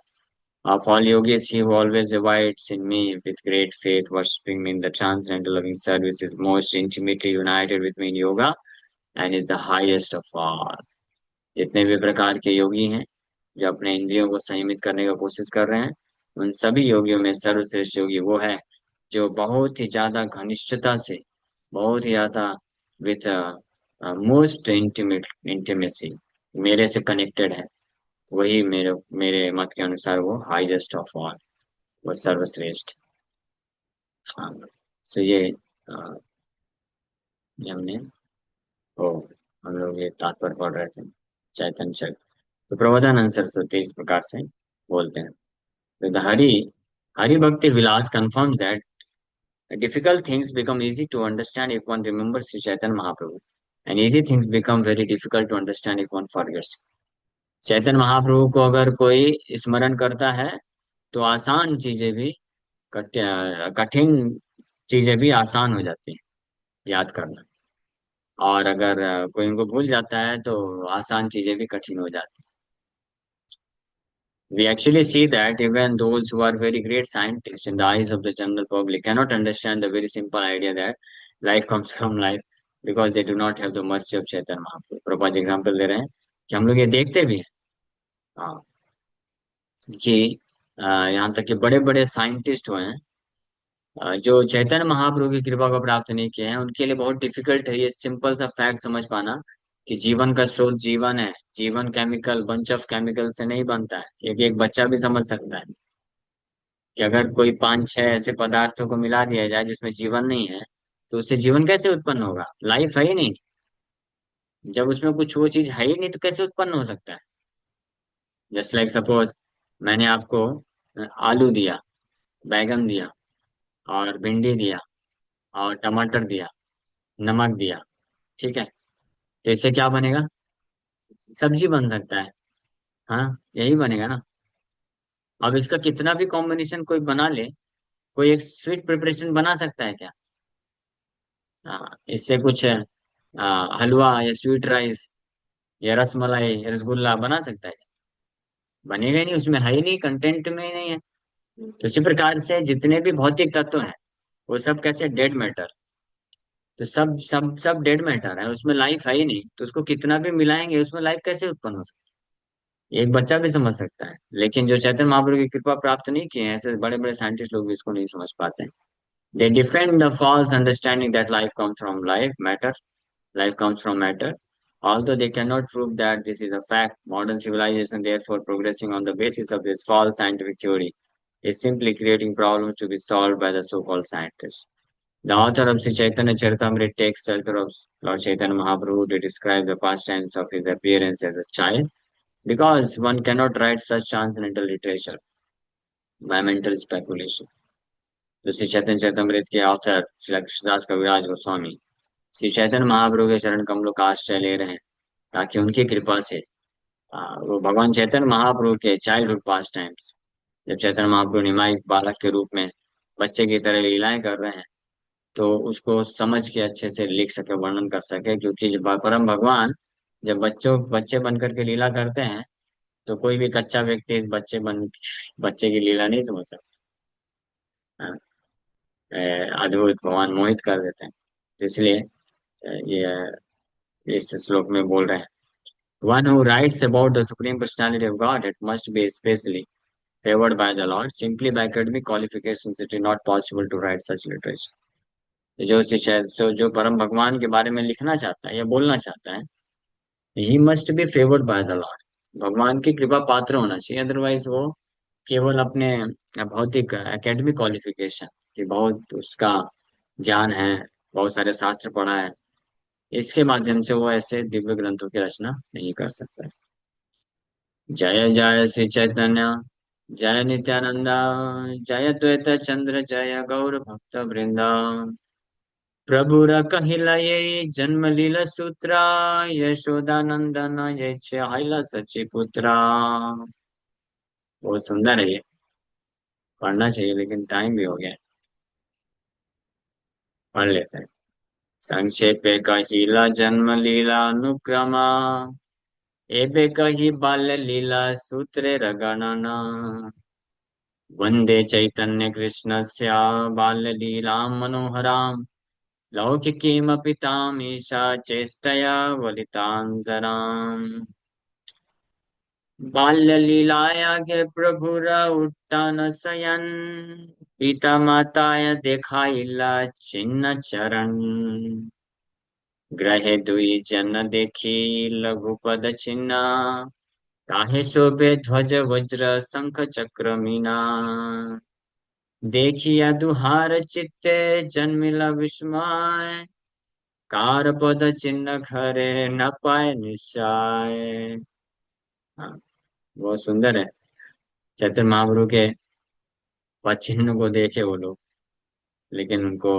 Of all yogis, he who always abides in me with great faith, worshipping me in the transcendental loving service, is most intimately united with me in yoga and is the highest of all. जितने भी प्रकार के योगी हैं जो अपने इंद्रियों को संयमित करने की कोशिश कर रहे हैं, उन सभी योगियों में सर्वश्रेष्ठ योगी वो है जो बहुत ही ज्यादा घनिष्ठता से, बहुत ही ज्यादा विथ मोस्ट इंटीमेट इंटीमेसी मेरे से कनेक्टेड है। वही मेरे मेरे मत के अनुसार वो हाईएस्ट ऑफ ऑल, वो सर्वश्रेष्ठ। हाँ। सो अ, ये हमने ओ हम लोग ये तात्पर्य पढ़ रहे थे चैतन्य चरित्र। तो प्रबोधानंद सरस्वती इस प्रकार से बोलते हैं, तो द हरि भक्ति विलास confirms that difficult things become easy to understand if one remembers Sri Chaitanya Mahaprabhu, and easy things become very difficult to understand if one forgets. Chaitanya Mahaprabhu को अगर कोई स्मरण करता है तो आसान चीजें भी कठिन चीजें भी आसान हो जाती हैं याद करना। और अगर कोई इनको भूल जाता है तो आसान चीजें भी कठिन हो जाती हैं। We actually see that even those who are very great scientists in the eyes of the general public cannot understand the very simple idea that life comes from life, because they do not have the mercy of Chaitanya Mahaprabhu। Prabhupada example दे रहे हैं कि हम लोग ये देखते भी हैं, हाँ, कि यहाँ तक कि बड़े बड़े साइंटिस्ट हुए हैं, जो चैतन्य महाप्रभु की कृपा को प्राप्त नहीं किए हैं, उनके लिए बहुत डिफिकल्ट है ये सिंपल सा फैक्ट समझ पाना कि जीवन का स्रोत जीवन है। जीवन केमिकल, बंच ऑफ केमिकल से नहीं बनता है। एक बच्चा भी समझ सकता है कि अगर कोई पांच छह ऐसे पदार्थों को मिला दिया जाए जिसमें जीवन नहीं है, तो उससे जीवन कैसे उत्पन्न होगा? लाइफ है ही नहीं। जब उसमें कुछ वो चीज है ही नहीं तो कैसे उत्पन्न हो सकता है? जस्ट लाइक सपोज मैंने आपको आलू दिया, बैगन दिया, और भिंडी दिया, और टमाटर दिया, नमक दिया, ठीक है, तो इससे क्या बनेगा? सब्जी बन सकता है। हाँ, यही बनेगा ना। अब इसका कितना भी कॉम्बिनेशन कोई बना ले, कोई एक स्वीट प्रिपरेशन बना सकता है क्या? इससे कुछ हलवा या स्वीट राइस या रसमलाई रसगुल्ला बना सकता है? बनेगा ही नहीं, उसमें है ही नहीं, कंटेंट में ही नहीं है। तो इसी प्रकार से जितने भी भौतिक तत्व हैं वो सब कैसे डेड मैटर। तो सब सब सब डेड मैटर है, उसमें लाइफ है ही नहीं, तो उसको कितना भी मिलाएंगे उसमें लाइफ कैसे उत्पन्न हो सकती है? एक बच्चा भी समझ सकता है, लेकिन जो चैतन्य महाप्रभु की कृपा प्राप्त नहीं किए हैं ऐसे बड़े बड़े साइंटिस्ट लोग भी इसको नहीं समझ पाते हैं। They defend the false understanding that life comes from life comes from matter. Although they cannot prove that this is a fact, modern civilization, therefore, progressing on the basis of this false scientific theory, is simply creating problems to be solved by the so-called scientists. The author of Sri Chaitanya Charitamrita takes shelter of Lord Chaitanya Mahaprabhu to describe the pastimes of his appearance as a child, because one cannot write such transcendental literature by mental speculation. तो श्री चैतन्य चरितमृत के author Shri Krishnadas कविराज गोस्वामी श्री चैतन्य महाप्रभु के चरण कमलों का आश्रय ले रहे हैं, ताकि उनकी कृपा से वो भगवान चैतन्य महाप्रभु के चाइल्डहुड पास टाइम्स, जब चैतन्य महाप्रभु निमाई बालक के रूप में बच्चे की तरह लीलाएं कर रहे हैं, तो उसको समझ के अच्छे से लिख सके, वर्णन कर सके। क्योंकि जब परम भगवान जब बच्चे बन करके लीला करते हैं, तो कोई भी कच्चा व्यक्ति इस बच्चे की लीला नहीं समझ सकता। अद्भुत भगवान मोहित कर देते हैं। तो इसलिए ये इस श्लोक में बोल रहे हैं, one who writes about the supreme personality of God it must be specially favored by the Lord. Simply by academic qualifications, it is not possible to write such literature. जो परम भगवान के बारे में लिखना चाहता है या बोलना चाहता है, he must be favoured by the Lord. भगवान की कृपा पात्र होना चाहिए, अदरवाइज वो केवल अपने भौतिक एकेडमिक क्वालिफिकेशन की बहुत उसका ज्ञान है, बहुत सारे शास्त्र पढ़ा है, इसके माध्यम से वो ऐसे दिव्य ग्रंथों की रचना नहीं कर सकता। जय जय श्री चैतन्य, जय नित्यानंद, जय द्वैत चंद्र, जय गौर भक्त वृंदा। प्रभु कहिलये जन्म लीला सूत्रा, यशोदानंदन ये छहिला सची पुत्रा। बहुत सुंदर है ये, पढ़ना चाहिए, लेकिन टाइम भी हो गया है, पढ़ लेते हैं। संक्षेपे कहिला जन्म लीला अनुक्रमा, एबे कही बाल्य लीला सूत्रे रगणना। वन्दे चैतन्य कृष्णस्य बाल्य लीला मनोहरां, लौकिकीमपि तामीशा चेष्टया वलितान्तराम्। बाल्यलीलाया प्रभुर उत्तान शयन, पिता माताय देखाइला छिन्न चरण। ग्रहे दुई जन देखी लघुपद चिन्ह, ताहे शोभे ध्वज वज्र शंख चक्र मीना। देखिया दुहार चित्ते जन्मिला विस्मय, कार पद चिन्ह घरे न पाए निश्चय। हाँ, बहुत सुंदर है। चैतन्य महाप्रभु के पद चिन्ह को देखे वो लोग, लेकिन उनको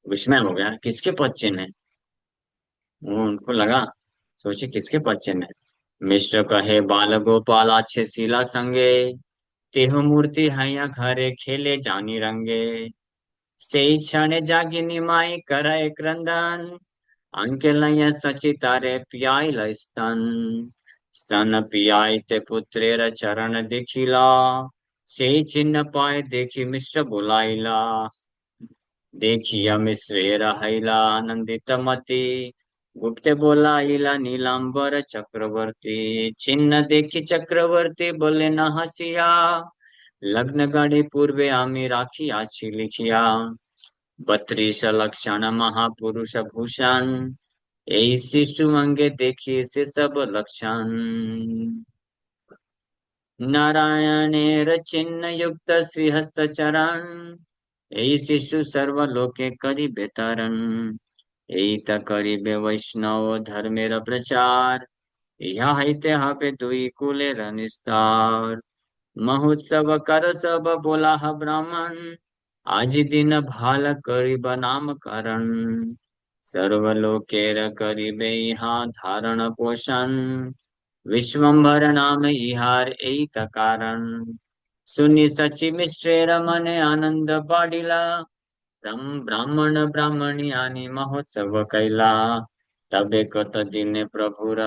विस्मय हो गया, किसके पद चिन्ह है। वो उनको लगा, सोचे किसके पद चिन्ह है। मिश्र कहे बाल गोपाल अच्छे शीला संगे, तेहु मूर्ति हैया घरे खेले जानी रंगे। से क्षण जागी निमाई करय क्रंदन, अंके लय सचि तारे पियाई स्तन। स्तन पियाई ते पुत्रेर चरण देखिला, से चिन्ह पाए देखी मिश्र बुलाइला। देखिया मिश्रेर हैला आनंदित मति, गुप्ते बोलाइला नीलांबर चक्रवर्ती। चिन्ह देखी चक्रवर्ती बोले न हसिया, लग्न गाड़ी पूर्वे आमी राखी आछि लिखिया। 32 लक्षण महापुरुष भूषण, यही शिशु अंगे देखी से सब लक्षण। नारायणेर चिन्ह युक्त श्रीहस्त चरण, यही शिशु सर्वलोके करी बेतरण। यही त करिबे वैष्णव धर्मेर प्रचार, यह हैते हबे दुई कुलेर निस्तार। महोत्सव कर सब बोला ह ब्राह्मण, आज दिन भाल करिब नामकरण। सर्वलोकेर करिबे यहाँ धारण पोषण, विश्वम्भर नाम इहार एत कारण। सुनि सचि मिश्रेर मने आनंद बाडिला, ब्राह्मण ब्राह्मणी आनी महोत्सव कैला। तब एक दिन प्रभुर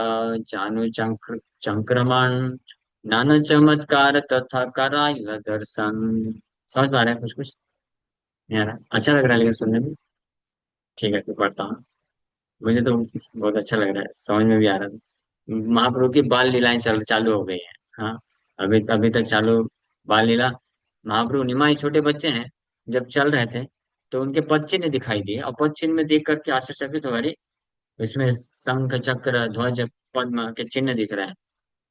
जानु चंक्रमण नाना चमत्कार तथा कराइल दर्शन। समझ पा रहे हैं कुछ कुछ? नहीं आ रहा? अच्छा लग रहा है लेकिन सुनने में। ठीक है तो पढ़ता हूँ। मुझे तो बहुत अच्छा लग रहा है, समझ में भी आ रहा है। महाप्रभु की बाल लीलाएं चालू हो गई है। हाँ, अभी अभी तक चालू बाल लीला। महाप्रभु निमाई छोटे बच्चे हैं, जब चल रहे थे तो उनके पद चिन्ह दिखाई दिए, और पद चिन्ह में देख करके आश्चर्यचकित हो गए, "अरे, इसमें शंख चक्र ध्वज पद्म के चिन्ह दिख रहे हैं।"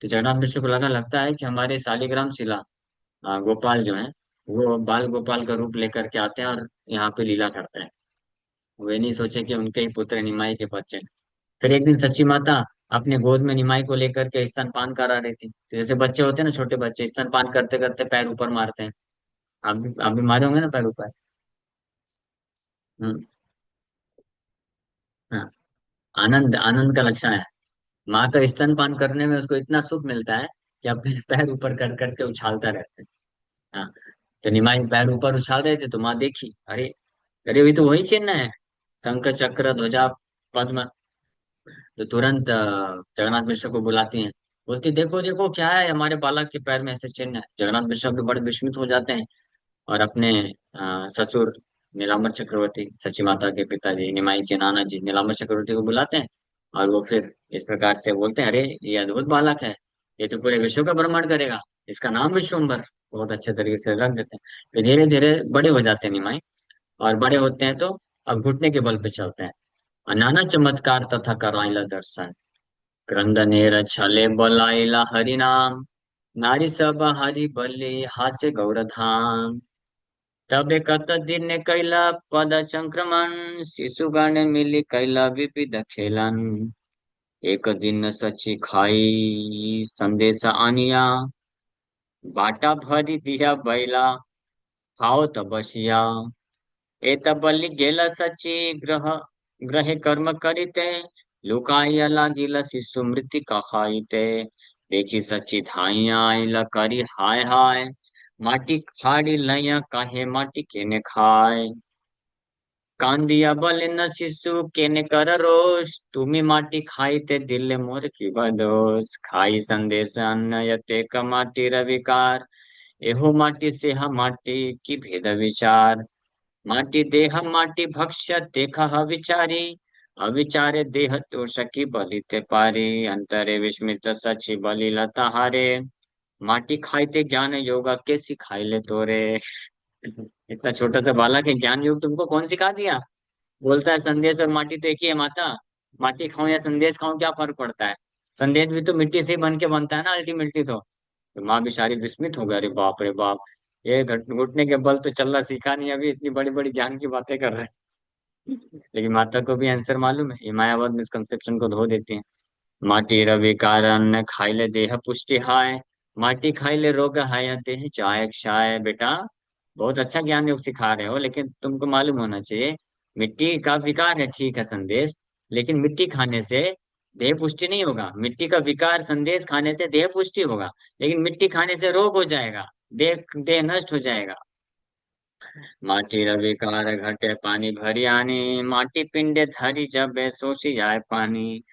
तो जगन्नाथ मिश्र को लगता है कि हमारे शालिग्राम शिला गोपाल जो है, वो बाल गोपाल का रूप लेकर के आते हैं और यहाँ पे लीला करते हैं। वे नहीं सोचे कि उनके ही पुत्र निमाई के बच्चे हैं। फिर एक दिन सच्ची माता अपने गोद में निमाई को लेकर के स्तनपान करा रही थी। तो जैसे बच्चे होते हैं ना, छोटे बच्चे स्तनपान करते करते पैर ऊपर मारते हैं। आप भी मारे होंगे ना पैर ऊपर। हम्म। हाँ, आनंद आनंद का लक्षण है। माँ का स्तनपान करने में उसको इतना सुख मिलता है कि अपने पैर ऊपर कर करके उछालता रहता है। हाँ, तो निमाई पैर ऊपर उछाल रहे थे तो माँ देखी, अरे, अरे ये तो वही चिन्ह है, शंख चक्र ध्वजा पद्म। तो तुरंत जगन्नाथ मिश्र को बुलाती हैं। बोलती, देखो देखो क्या है, हमारे बालक के पैर में ऐसे चिन्ह है। जगन्नाथ मिश्र भी बड़े विस्मित हो जाते हैं और अपने ससुर नीलांबर चक्रवर्ती, सची माता के पिताजी निमाई के नाना जी नीलांबर चक्रवर्ती को बुलाते हैं। और वो फिर इस प्रकार से बोलते हैं, अरे ये अद्भुत बालक है, ये तो पूरे विश्व का भ्रमण करेगा, इसका नाम विश्वम्भर। बहुत अच्छे तरीके से रख देते हैं। फिर धीरे धीरे बड़े हो जाते हैं निमाई, और बड़े होते हैं तो अब घुटने के बल पे चलते हैं। और नाना चमत्कार तथा कराइला दर्शन, क्रंदनेर छले बलाइला हरि नाम, नारी सब हरि बलि हास्य गौरधाम। तबे कत दिन कैला पद संक्रमण, शिशुगण मिली कैला विविध खेलन। एक दिन सची खाई संदेश आनिया, बाटा भरी दिया बैला खाओ तबसिया। एत बलि गेला सची ग्रह ग्रहे कर्म करिते, लुकाया लागिला शिशु मृत्यु कहाइते। देखी सची धाइया आइला करी हाय हाय, माटी खाड़ी लैया काहे माटी केने खाए। कांदिया बले न शिशु केने कर रोष, तुमी माटी खाइते दिल मोर की बदोस। खाई संदेश अन्न यते माटी रविकार, एहो माटी से हम माटी की भेद विचार। माटी देह माटी भक्ष्य देखा विचारी, अविचारे देह तोष की बलिते पारी। अंतरे विस्मित सची बलि लता हारे, माटी खाइते ज्ञान योगा के सिखाइले तोरे। इतना छोटा सा बालक है, ज्ञान योग तुमको कौन सिखा दिया? बोलता है संदेश और माटी तो एक ही है माता, माटी खाऊं या संदेश खाऊं क्या फर्क पड़ता है? संदेश भी तो मिट्टी से ही बन के बनता है ना अल्टीमेटली। तो माँ बेचारी विस्मित हो गई, अरे बाप रे बाप, ये घुटने के बल तो चलना सीखा नहीं, अभी इतनी बड़ी बड़ी ज्ञान की बातें कर रहे हैं। लेकिन माता को भी आंसर मालूम है, ये मायावाद मिसकंसेप्शन को धो देती है। माटी रवि कारण खाइले देह पुष्टि हाय, माटी खाइले रोग हाय देह चाय क्षाय। बेटा, बहुत अच्छा ज्ञान योग सिखा रहे हो, लेकिन तुमको मालूम होना चाहिए, मिट्टी का विकार है, ठीक है संदेश, लेकिन मिट्टी खाने से देह पुष्टि नहीं होगा। मिट्टी का विकार संदेश खाने से देह पुष्टि होगा, लेकिन मिट्टी खाने से रोग हो जाएगा, देह देह नष्ट हो जाएगा। माटी रवि कार घटे पानी भरी आनी, माटी पिंडे धरी जब सोची जाए पानी।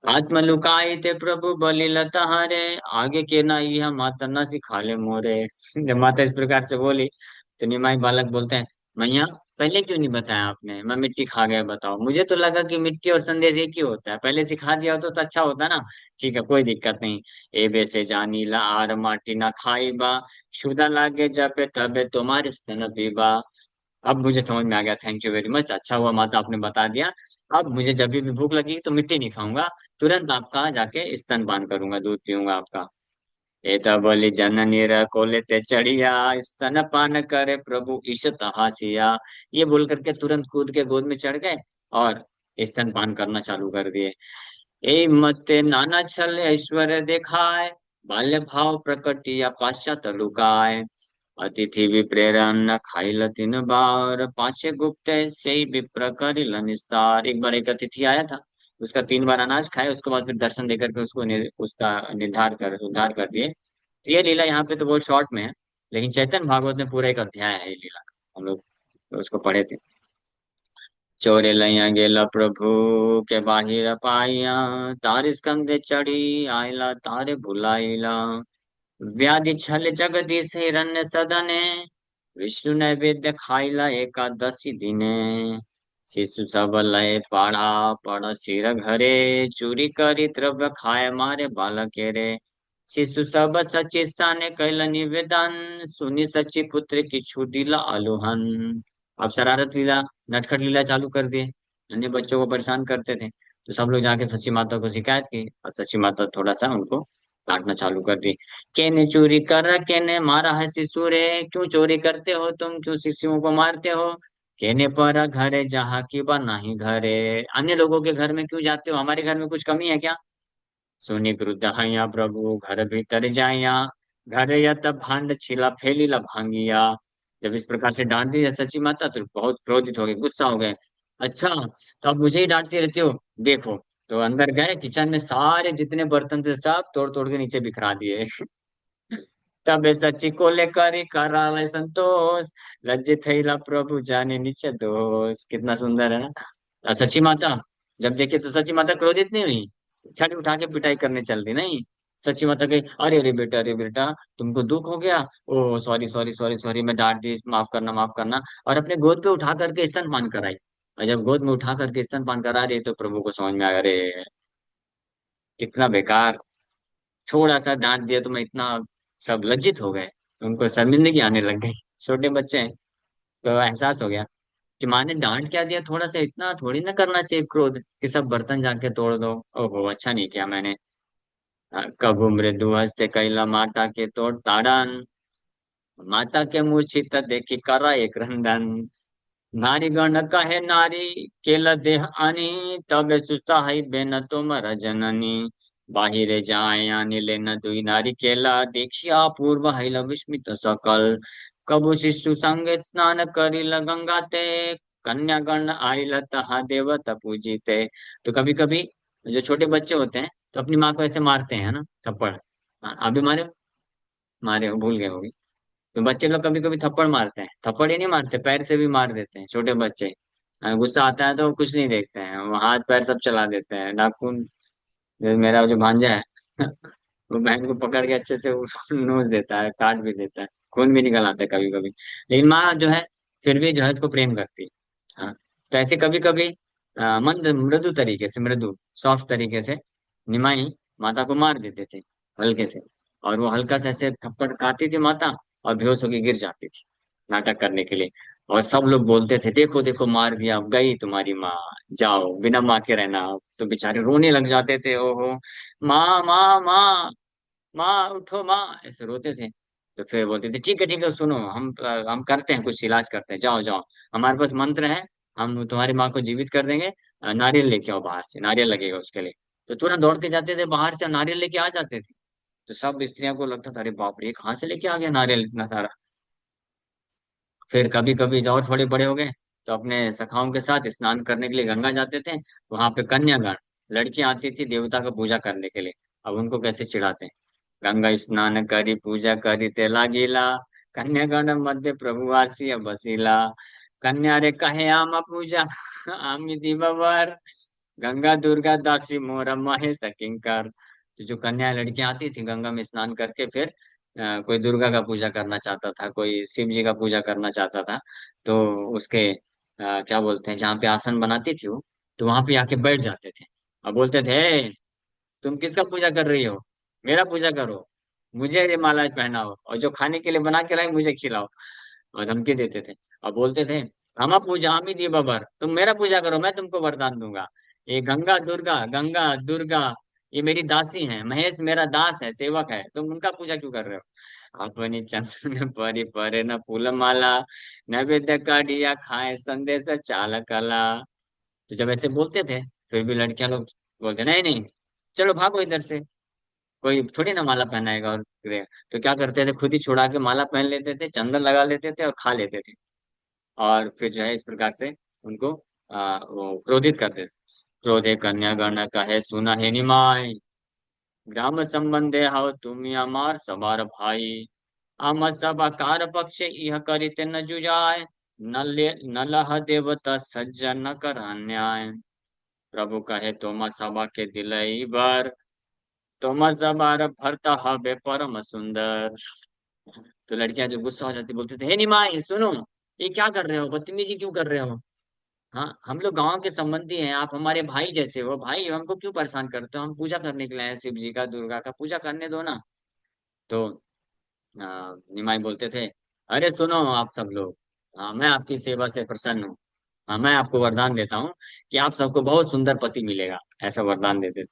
आत्म लुकाई थे प्रभु बलि लता हारे, आगे के ना यह माता न सिखा ले मोरे। जब माता इस प्रकार से बोली तो निमाई बालक बोलते हैं, मैया पहले क्यों नहीं बताया आपने, मैं मिट्टी खा गया, बताओ, मुझे तो लगा कि मिट्टी और संदेश एक ही होता है, पहले सिखा दिया हो तो अच्छा होता ना। ठीक है, कोई दिक्कत नहीं। ए बेसे जानी ला आर माटी ना खाई बा, क्षुधा लागे जबे तबे तुम्हारे स्तन पीबा। अब मुझे समझ में आ गया, थैंक यू वेरी मच, अच्छा हुआ माता आपने बता दिया। अब मुझे जब भी भूख लगी तो मिट्टी नहीं खाऊंगा, तुरंत आपका जाके स्तनपान करूंगा, दूध पीऊंगा आपका। एता बोली जननी कोले ते चढ़िया, स्तनपान करे प्रभु ईशत हासिया। ये बोल करके तुरंत कूद के गोद में चढ़ गए और स्तनपान करना चालू कर दिए। ए मते नाना छल ऐश्वर्य देखाय, बाल्य भाव प्रकटिया पाश्चात लुकाय। अतिथि विप्रेरण न खाइल तीन बार, पांचे गुप्त से विप्र करिल निस्तार। एक बार एक अतिथि आया था, उसका 3 बार अनाज खाए, उसके बाद फिर दर्शन देकर के उसको उसका निर्धार कर उद्धार कर दिए। तो ये लीला यहाँ पे तो बहुत शॉर्ट में है, लेकिन चैतन्य भागवत में पूरा एक अध्याय है ये लीला का। हम लोग उसको पढ़े थे। चोरे लैया गेला प्रभु के बाहिर पाइया, तार स्कंदे चढ़ी आइला तारे भुलाइला। व्याधि छल जगदीश हिरण्य सदने, विष्णु नैवेद्य खाइला एकादशी दिने। शिशु सब लय पाढ़ा पड़ सिर घरे, चूरी करी द्रव्य खाए मारे बालके रे। शिशु सब सची साने कैल निवेदन, सुनी सची पुत्र की छुदिला आलूहन। अब शरारत लीला, नटखट लीला चालू कर दिए। अन्य बच्चों को परेशान करते थे, तो सब लोग जाके सची माता को शिकायत की, और सची माता थोड़ा सा उनको डांटना चालू कर दी। केने चोरी कर रहा, केने मारा है शिशु रे, क्यों चोरी करते हो तुम, क्यों शिशुओं को मारते हो। कहने पर घरे जहाँ की बा नहीं घरे, अन्य लोगों के घर में क्यों जाते हो, हमारे घर में कुछ कमी है क्या। सुनी क्रुद्ध हइया प्रभु घर भीतर जाइया, घर या तब भांड छिला फैलीला भांगिया। जब इस प्रकार से डांट दी सची माता तो बहुत क्रोधित हो गए, गुस्सा हो गए। अच्छा, तो अब मुझे ही डांटती रहती हो, देखो। तो अंदर गए, किचन में सारे जितने बर्तन थे सब तोड़ तोड़ के नीचे बिखरा दिए। तबे सची को लेकर ही कराले संतोष, लज्जित थईला प्रभु जाने नीचे दोष। कितना सुंदर है ना। और सची माता जब देखे तो सची माता क्रोधित नहीं हुई, छड़ी उठा के पिटाई करने चल दी नहीं। सची माता कही, अरे बेटा, तुमको दुख हो गया। ओ सॉरी सॉरी सॉरी सॉरी, मैं डांट दी, माफ करना माफ करना। और अपने गोद पे उठा करके स्तनपान कराई। और जब गोद में उठा करके स्तनपान करा रही तो प्रभु को समझ में आया, अरे कितना बेकार, थोड़ा सा डांट दिया तो मैं इतना, सब लज्जित हो गए। उनको शर्मिंदगी आने लग गई, छोटे बच्चे हैं। तो एहसास हो गया कि माँ ने डांट क्या दिया, थोड़ा सा इतना थोड़ी ना करना चाहिए क्रोध कि सब बर्तन जाके तोड़ दो। ओहो, अच्छा नहीं किया मैंने। कभू मृदु हस्ते कैला माता के तोड़ ताड़न, माता के मूर्छित देखी करा एक रंदन। नारी गण कहे नारी केल देह आनी, तबे सुता है बेन तुमर जननी। बाहिरे जाए आनी लेना दुई नारी केला, देखिया पूर्व हैल विस्मित सकल। कबु शिशु संगे स्नान करिल गंगाते, कन्यागण आइल तहा देवत पूजिते। तो कभी कभी जो छोटे बच्चे होते हैं तो अपनी माँ को ऐसे मारते हैं ना, थप्पड़। अभी मारे, मारे हो, भूल गए होगी। तो बच्चे लोग कभी कभी थप्पड़ मारते हैं, थप्पड़ ही नहीं मारते, पैर से भी मार देते हैं छोटे बच्चे। गुस्सा आता है तो कुछ नहीं देखते हैं, वो हाथ पैर सब चला देते हैं, नाखून। मेरा जो भांजा है वो बहन को पकड़ के अच्छे से वो नोच देता है, काट भी देता है, खून भी निकल आता है कभी कभी। लेकिन माँ जो है फिर भी जो है उसको प्रेम करती है। हाँ, तो ऐसे कभी कभी मंद मृदु तरीके से, मृदु सॉफ्ट तरीके से निमाई माता को मार देते थे, हल्के से। और वो हल्का से ऐसे थप्पड़ खाती थी माता, और बेहोश होकर गिर जाती थी, नाटक करने के लिए। और सब लोग बोलते थे, देखो देखो मार दिया, अब गई तुम्हारी माँ, जाओ बिना माँ के रहना। तो बेचारे रोने लग जाते थे, ओहो, माँ माँ माँ, माँ उठो माँ, ऐसे रोते थे। तो फिर बोलते थे, ठीक है सुनो, हम करते हैं, कुछ इलाज करते हैं, जाओ जाओ, हमारे पास मंत्र है, हम तुम्हारी माँ को जीवित कर देंगे। नारियल लेके आओ बाहर से, नारियल लगेगा उसके लिए। तो तुरंत दौड़ के जाते थे बाहर से, नारियल लेके आ जाते थे। तो सब स्त्रियों को लगता था, अरे बाप रे, ये कहाँ से लेके आ गया नारियल इतना सारा। फिर कभी कभी और थोड़े बड़े हो गए तो अपने सखाओं के साथ स्नान करने के लिए गंगा जाते थे। वहां पे कन्यागण लड़कियां आती थी देवता का पूजा करने के लिए। अब उनको कैसे चिढ़ाते हैं, गंगा स्नान करी पूजा करी ते लागिला, कन्यागण मध्य प्रभु आसी बसीला। कन्या रे कहे आम पूजा आमी दीवर, गंगा दुर्गा दासी मोरा महेश किंकर। तो जो कन्या लड़कियां आती थी गंगा में स्नान करके, फिर कोई दुर्गा का पूजा करना चाहता था, कोई शिव जी का पूजा करना चाहता था। तो उसके क्या बोलते हैं, जहाँ पे आसन बनाती थी वो, तो वहां पे आके बैठ जाते थे। और बोलते थे, "ए, तुम किसका पूजा कर रही हो, मेरा पूजा करो, मुझे ये माला पहनाओ, और जो खाने के लिए बना के लाई मुझे खिलाओ।" और धमकी देते थे। और बोलते थे, हम पूजा हम ही दी बबर, तुम मेरा पूजा करो, मैं तुमको वरदान दूंगा। ये गंगा दुर्गा ये मेरी दासी है, महेश मेरा दास है, सेवक है, तुम उनका पूजा क्यों कर रहे हो। अपनी चंदन परी परे न फूल माला, नैवेद्य काढ़िया खाए संदेश चाल कला। तो जब ऐसे बोलते थे, फिर भी लड़कियां लोग बोलते, नहीं नहीं, चलो भागो इधर से, कोई थोड़ी ना माला पहनाएगा और करेगा। तो क्या करते थे, खुद ही छुड़ा के माला पहन लेते थे, चंदन लगा लेते थे और खा लेते थे। और फिर जो है इस प्रकार से उनको वो क्रोधित करते थे। क्रोधे कन्यागण कहे सुना है निमाय, ग्राम संबंधे हाउ तुम अमार सवार भाई। आम सब आकार पक्ष यह करिते न जुजाय, न लह देवता सज्जन कर अन्याय। प्रभु कहे तुम सभा के दिलई बर, तुम सबार भरता हबे परम सुंदर। तो लड़कियां जो गुस्सा हो जाती बोलते थे, हे निमाई सुनो, ये क्या कर रहे हो, बदतमीजी क्यों कर रहे हो। हाँ, हम लोग गांव के संबंधी हैं, आप हमारे भाई जैसे हो, भाई हमको क्यों परेशान करते हो, हम पूजा करने के लिए आए हैं, शिव जी का, दुर्गा का पूजा करने दो ना। तो निमाई बोलते थे, अरे सुनो आप सब लोग, हाँ मैं आपकी सेवा से प्रसन्न हूँ। हाँ मैं आपको वरदान देता हूँ कि आप सबको बहुत सुंदर पति मिलेगा, ऐसा वरदान देते थे।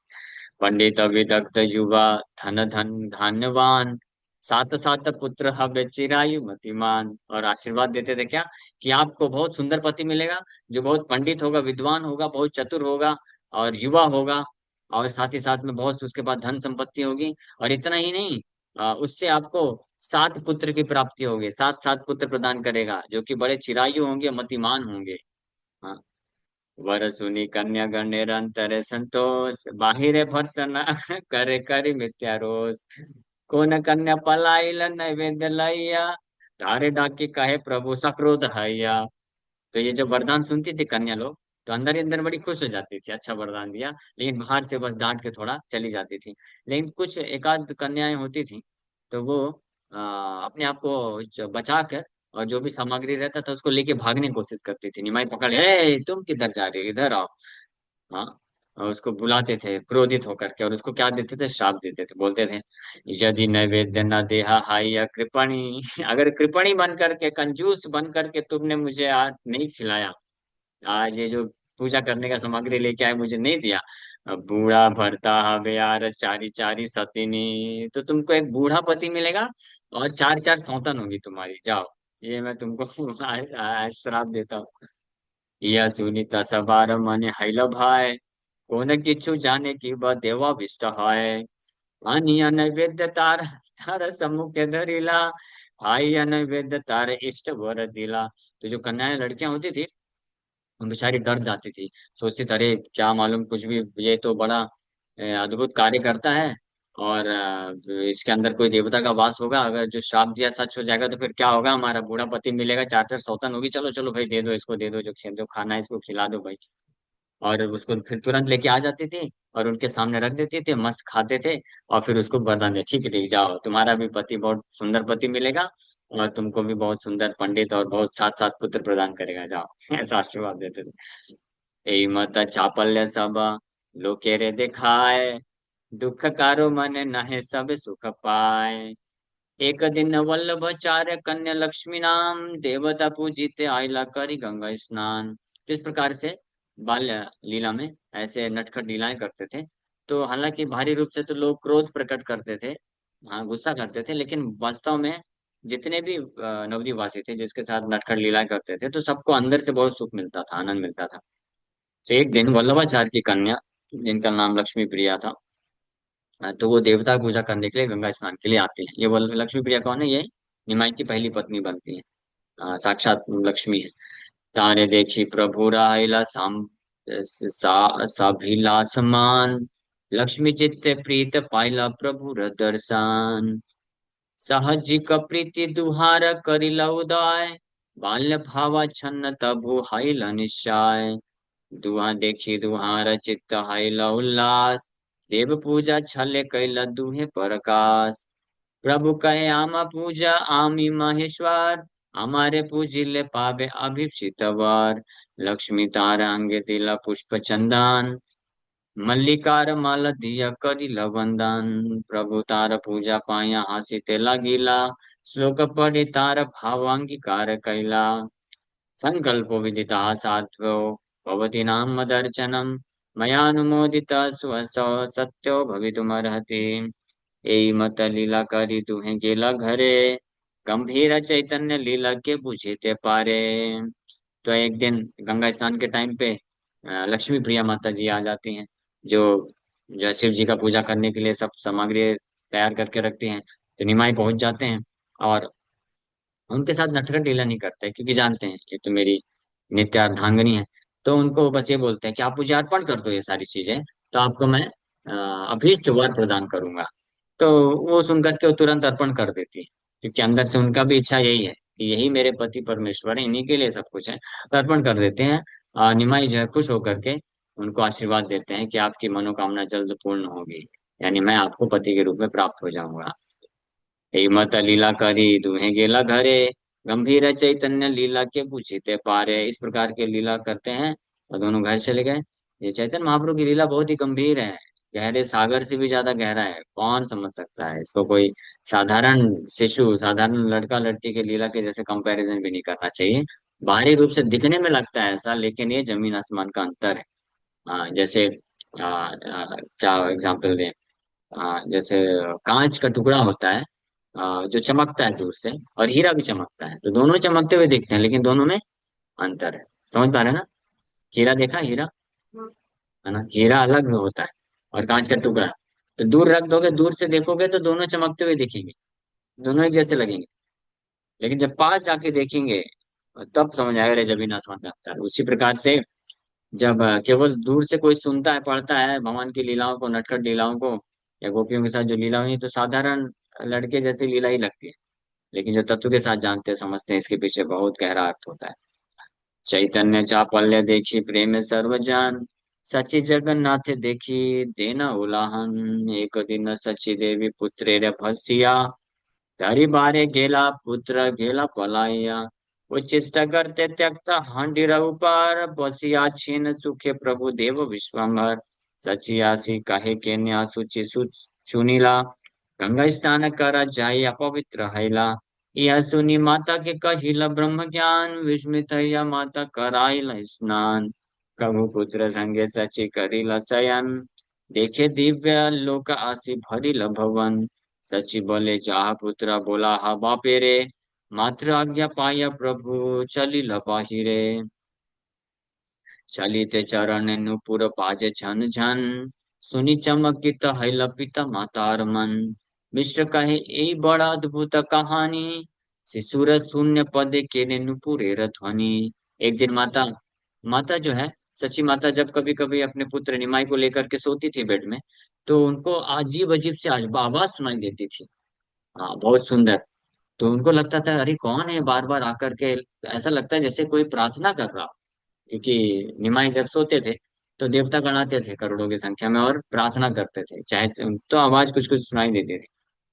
पंडित विदग्ध युवा, धन धन धान्यवान, सात सात पुत्र हवे चिरायु मतिमान। और आशीर्वाद देते थे क्या, कि आपको बहुत सुंदर पति मिलेगा, जो बहुत पंडित होगा, विद्वान होगा, बहुत चतुर होगा, और युवा होगा, और साथ ही साथ में बहुत उसके बाद धन संपत्ति होगी। और इतना ही नहीं, उससे आपको सात पुत्र की प्राप्ति होगी, सात सात पुत्र प्रदान करेगा, जो कि बड़े चिरायु होंगे, मतिमान होंगे। हाँ, वर सुनी कन्या गण निरंतर संतोष, बाहिरे भर्सन करे करी मिथ्या रोष। कौन कन्या पलाइल नैवेद्य लैया, धारे डाकी कहे प्रभु सक्रोध हैया। तो ये जो वरदान सुनती थी कन्या लोग, तो अंदर ही अंदर बड़ी खुश हो जाती थी, अच्छा वरदान दिया, लेकिन बाहर से बस डांट के थोड़ा चली जाती थी। लेकिन कुछ एकाध कन्याएं होती थी, तो वो अपने आप को बचा कर, और जो भी सामग्री रहता था उसको लेके भागने की कोशिश करती थी। निमाई पकड़, ए तुम किधर जा रहे हो, इधर आओ। हाँ, और उसको बुलाते थे क्रोधित होकर के, और उसको क्या देते थे, श्राप देते थे, बोलते थे, यदि नैवेद्य न देहा हाई या कृपणी, अगर कृपणी बन करके, कंजूस बन करके तुमने मुझे आज नहीं खिलाया, आज ये जो पूजा करने का सामग्री लेके आए मुझे नहीं दिया, अब बूढ़ा भरता हवे यार चारी चारी सतीनी, तो तुमको एक बूढ़ा पति मिलेगा, और चार चार सौतन होगी तुम्हारी, जाओ। ये मैं तुमको आज श्राप देता हूँ। यह सुनीता सवार मने हैल भाई, कोन किछु जाने की वह देवाविष्ट है। अनिय नैवेद्य तार तार सम्मुख धरिला, भाई नैवेद्य तार इष्ट वर दिला। तो जो कन्याएं लड़कियां होती थी, वो बेचारी डर जाती थी, सोचती थी, अरे क्या मालूम, कुछ भी, ये तो बड़ा अद्भुत कार्य करता है, और इसके अंदर कोई देवता का वास होगा, अगर जो श्राप दिया सच हो जाएगा तो फिर क्या होगा, हमारा बूढ़ा पति मिलेगा, चार चार सौतन होगी, चलो चलो भाई दे दो इसको, दे दो जो जो खाना है इसको खिला दो भाई। और उसको फिर तुरंत लेके आ जाती थी, और उनके सामने रख देती थी, मस्त खाते थे, और फिर उसको वरदान दिया, ठीक है ठीक, जाओ तुम्हारा भी पति बहुत सुंदर पति मिलेगा, और तुमको भी बहुत सुंदर पंडित और बहुत सात सात पुत्र प्रदान करेगा, जाओ। ऐसा आशीर्वाद देते थे। यही मत चापल्य सब लोकेरे दिखाए, दुख कारो मन नहे सब सुख पाए। एक दिन वल्लभ चार्य कन्या लक्ष्मी नाम, देवता पूजिते आइला करी गंगा स्नान। तो इस प्रकार से बाल्य लीला में ऐसे नटखट लीलाएं करते थे। तो हालांकि बाहरी रूप से तो लोग क्रोध प्रकट करते थे, हाँ गुस्सा करते थे, लेकिन वास्तव में जितने भी नवद्वीपवासी थे जिसके साथ नटखट लीलाएं करते थे, तो सबको अंदर से बहुत सुख मिलता था, आनंद मिलता था। तो एक दिन वल्लभाचार्य की कन्या, जिनका नाम लक्ष्मी प्रिया था, तो वो देवता पूजा करने के लिए गंगा स्नान के लिए आती है। ये लक्ष्मी प्रिया कौन है, ये निमाई की पहली पत्नी बनती है, साक्षात लक्ष्मी है। तारे देखी प्रभु राहिला साभिलाष मान, लक्ष्मी चित्ते प्रीत पाइला प्रभु दर्शन। सहजिक प्रीति दुहार करिला उदय, बाल्य भावा छन्न तबु हाइल निश्चय। दुआ देखी दुहार चित्त हाइला उल्लास, देव पूजा छले कैला दुहे प्रकाश। प्रभु कहे आमा पूजा आमी महेश्वर, हमारे पूजिले पावे अभिषित वर। लक्ष्मी तारांगे दिला पुष्प चंदन, मल्लिकार माला दिया करिला वंदन। प्रभु तार पूजा पाया हासिते लागिला, श्लोक पढ़ी तार भावांगीकार कैला। संकल्पो विदिता साध्वो भवती नाम दर्शनम, मयानुमोदिता स्वसौ सत्यो भवितुमर्हति। एई मत लीला करी दुहे गेला घरे, गंभीर चैतन्य लीला के बुझे ते पारे। तो एक दिन गंगा स्नान के टाइम पे लक्ष्मी प्रिया माता जी आ जाती हैं, जो जो शिव जी का पूजा करने के लिए सब सामग्री तैयार करके रखती हैं। तो निमाई पहुंच जाते हैं, और उनके साथ नटखट लीला नहीं करते, क्योंकि जानते हैं ये तो मेरी नित्य अर्धांगिनी है। तो उनको बस ये बोलते हैं कि आप मुझे अर्पण कर दो ये सारी चीजें, तो आपको मैं अभीष्ट वर प्रदान करूंगा। तो वो सुन करके वो तुरंत अर्पण कर देती है, क्योंकि अंदर से उनका भी इच्छा यही है कि यही मेरे पति परमेश्वर है, इन्हीं के लिए सब कुछ है, तो अर्पण कर देते हैं। निमाई जो है खुश होकर के उनको आशीर्वाद देते हैं कि आपकी मनोकामना जल्द पूर्ण होगी, यानी मैं आपको पति के रूप में प्राप्त हो जाऊंगा। हिम्मत लीला करी दुहे गेला घरे, गंभीर चैतन्य लीला के पूछते पारे। इस प्रकार के लीला करते हैं और दोनों घर चले गए। ये चैतन्य महाप्रभु की लीला बहुत ही गंभीर है, गहरे सागर से भी ज्यादा गहरा है। कौन समझ सकता है इसको? कोई साधारण शिशु, साधारण लड़का लड़की के लीला के जैसे कंपैरिजन भी नहीं करना चाहिए। बाहरी रूप से दिखने में लगता है ऐसा, लेकिन ये जमीन आसमान का अंतर है। जैसे क्या एग्जाम्पल दें? जैसे कांच का टुकड़ा होता है जो चमकता है दूर से, और हीरा भी चमकता है, तो दोनों चमकते हुए दिखते हैं, लेकिन दोनों में अंतर है। समझ पा रहे हैं ना? हीरा देखा, हीरा है ना, हीरा अलग होता है और कांच का टुकड़ा। तो दूर रख दोगे, दूर से देखोगे तो दोनों चमकते हुए दिखेंगे, दोनों एक जैसे लगेंगे, लेकिन जब पास जाके देखेंगे तब समझ आएगा रे जमीन आसमान का अंतर। उसी प्रकार से जब केवल दूर से कोई सुनता है, पढ़ता है भगवान की लीलाओं को, नटखट लीलाओं को, या गोपियों के साथ जो लीला हुई, तो साधारण लड़के जैसी लीला ही लगती है। लेकिन जो तत्व के साथ जानते हैं, समझते हैं, इसके पीछे बहुत गहरा अर्थ होता है। चैतन्य चापल्य देखी प्रेम सर्वजन, सची जगन्नाथ देखी देना उलाहन। एक दिन सची देवी पुत्रेर भसिया, धरी बारे गेला पुत्र गेला पलाइया। उच्चिष्ट करते त्यक्ता हांडीर उपार, बसिया छीन सुखे प्रभु देव विश्वम्भर। सचियासी कहे के न्या सुचि सुनीला, गंगा स्नान करा जाय अपवित्र हैला। यह सुनी माता के कहिला ब्रह्म ज्ञान, विस्मित या माता कराइल स्नान। कभु पुत्र संगे सचि करिला शयन, देखे दिव्य लोक आसी भरिल भवन। सचि बोले जाह पुत्र बोला हा बापे रे, मात्र आज्ञा पाया प्रभु चलिल बाहिरे। चलिते चरण नुपुर पाजे छन झन, सुनी चमकित है लपित मातार मन। मिश्र कहे ए बड़ा अद्भुत कहानी, शिशुर शून्य पदे के नुपुरेर ध्वनि। एक दिन माता माता जो है, सची माता, जब कभी कभी अपने पुत्र निमाई को लेकर के सोती थी बेड में, तो उनको अजीब अजीब से आवाज सुनाई देती थी। हाँ, बहुत सुंदर। तो उनको लगता था अरे कौन है बार बार आकर के, ऐसा लगता है जैसे कोई प्रार्थना कर रहा हो। क्योंकि निमाई जब सोते थे तो देवता गण आते थे करोड़ों की संख्या में और प्रार्थना करते थे, चाहे तो आवाज कुछ कुछ सुनाई देती थी।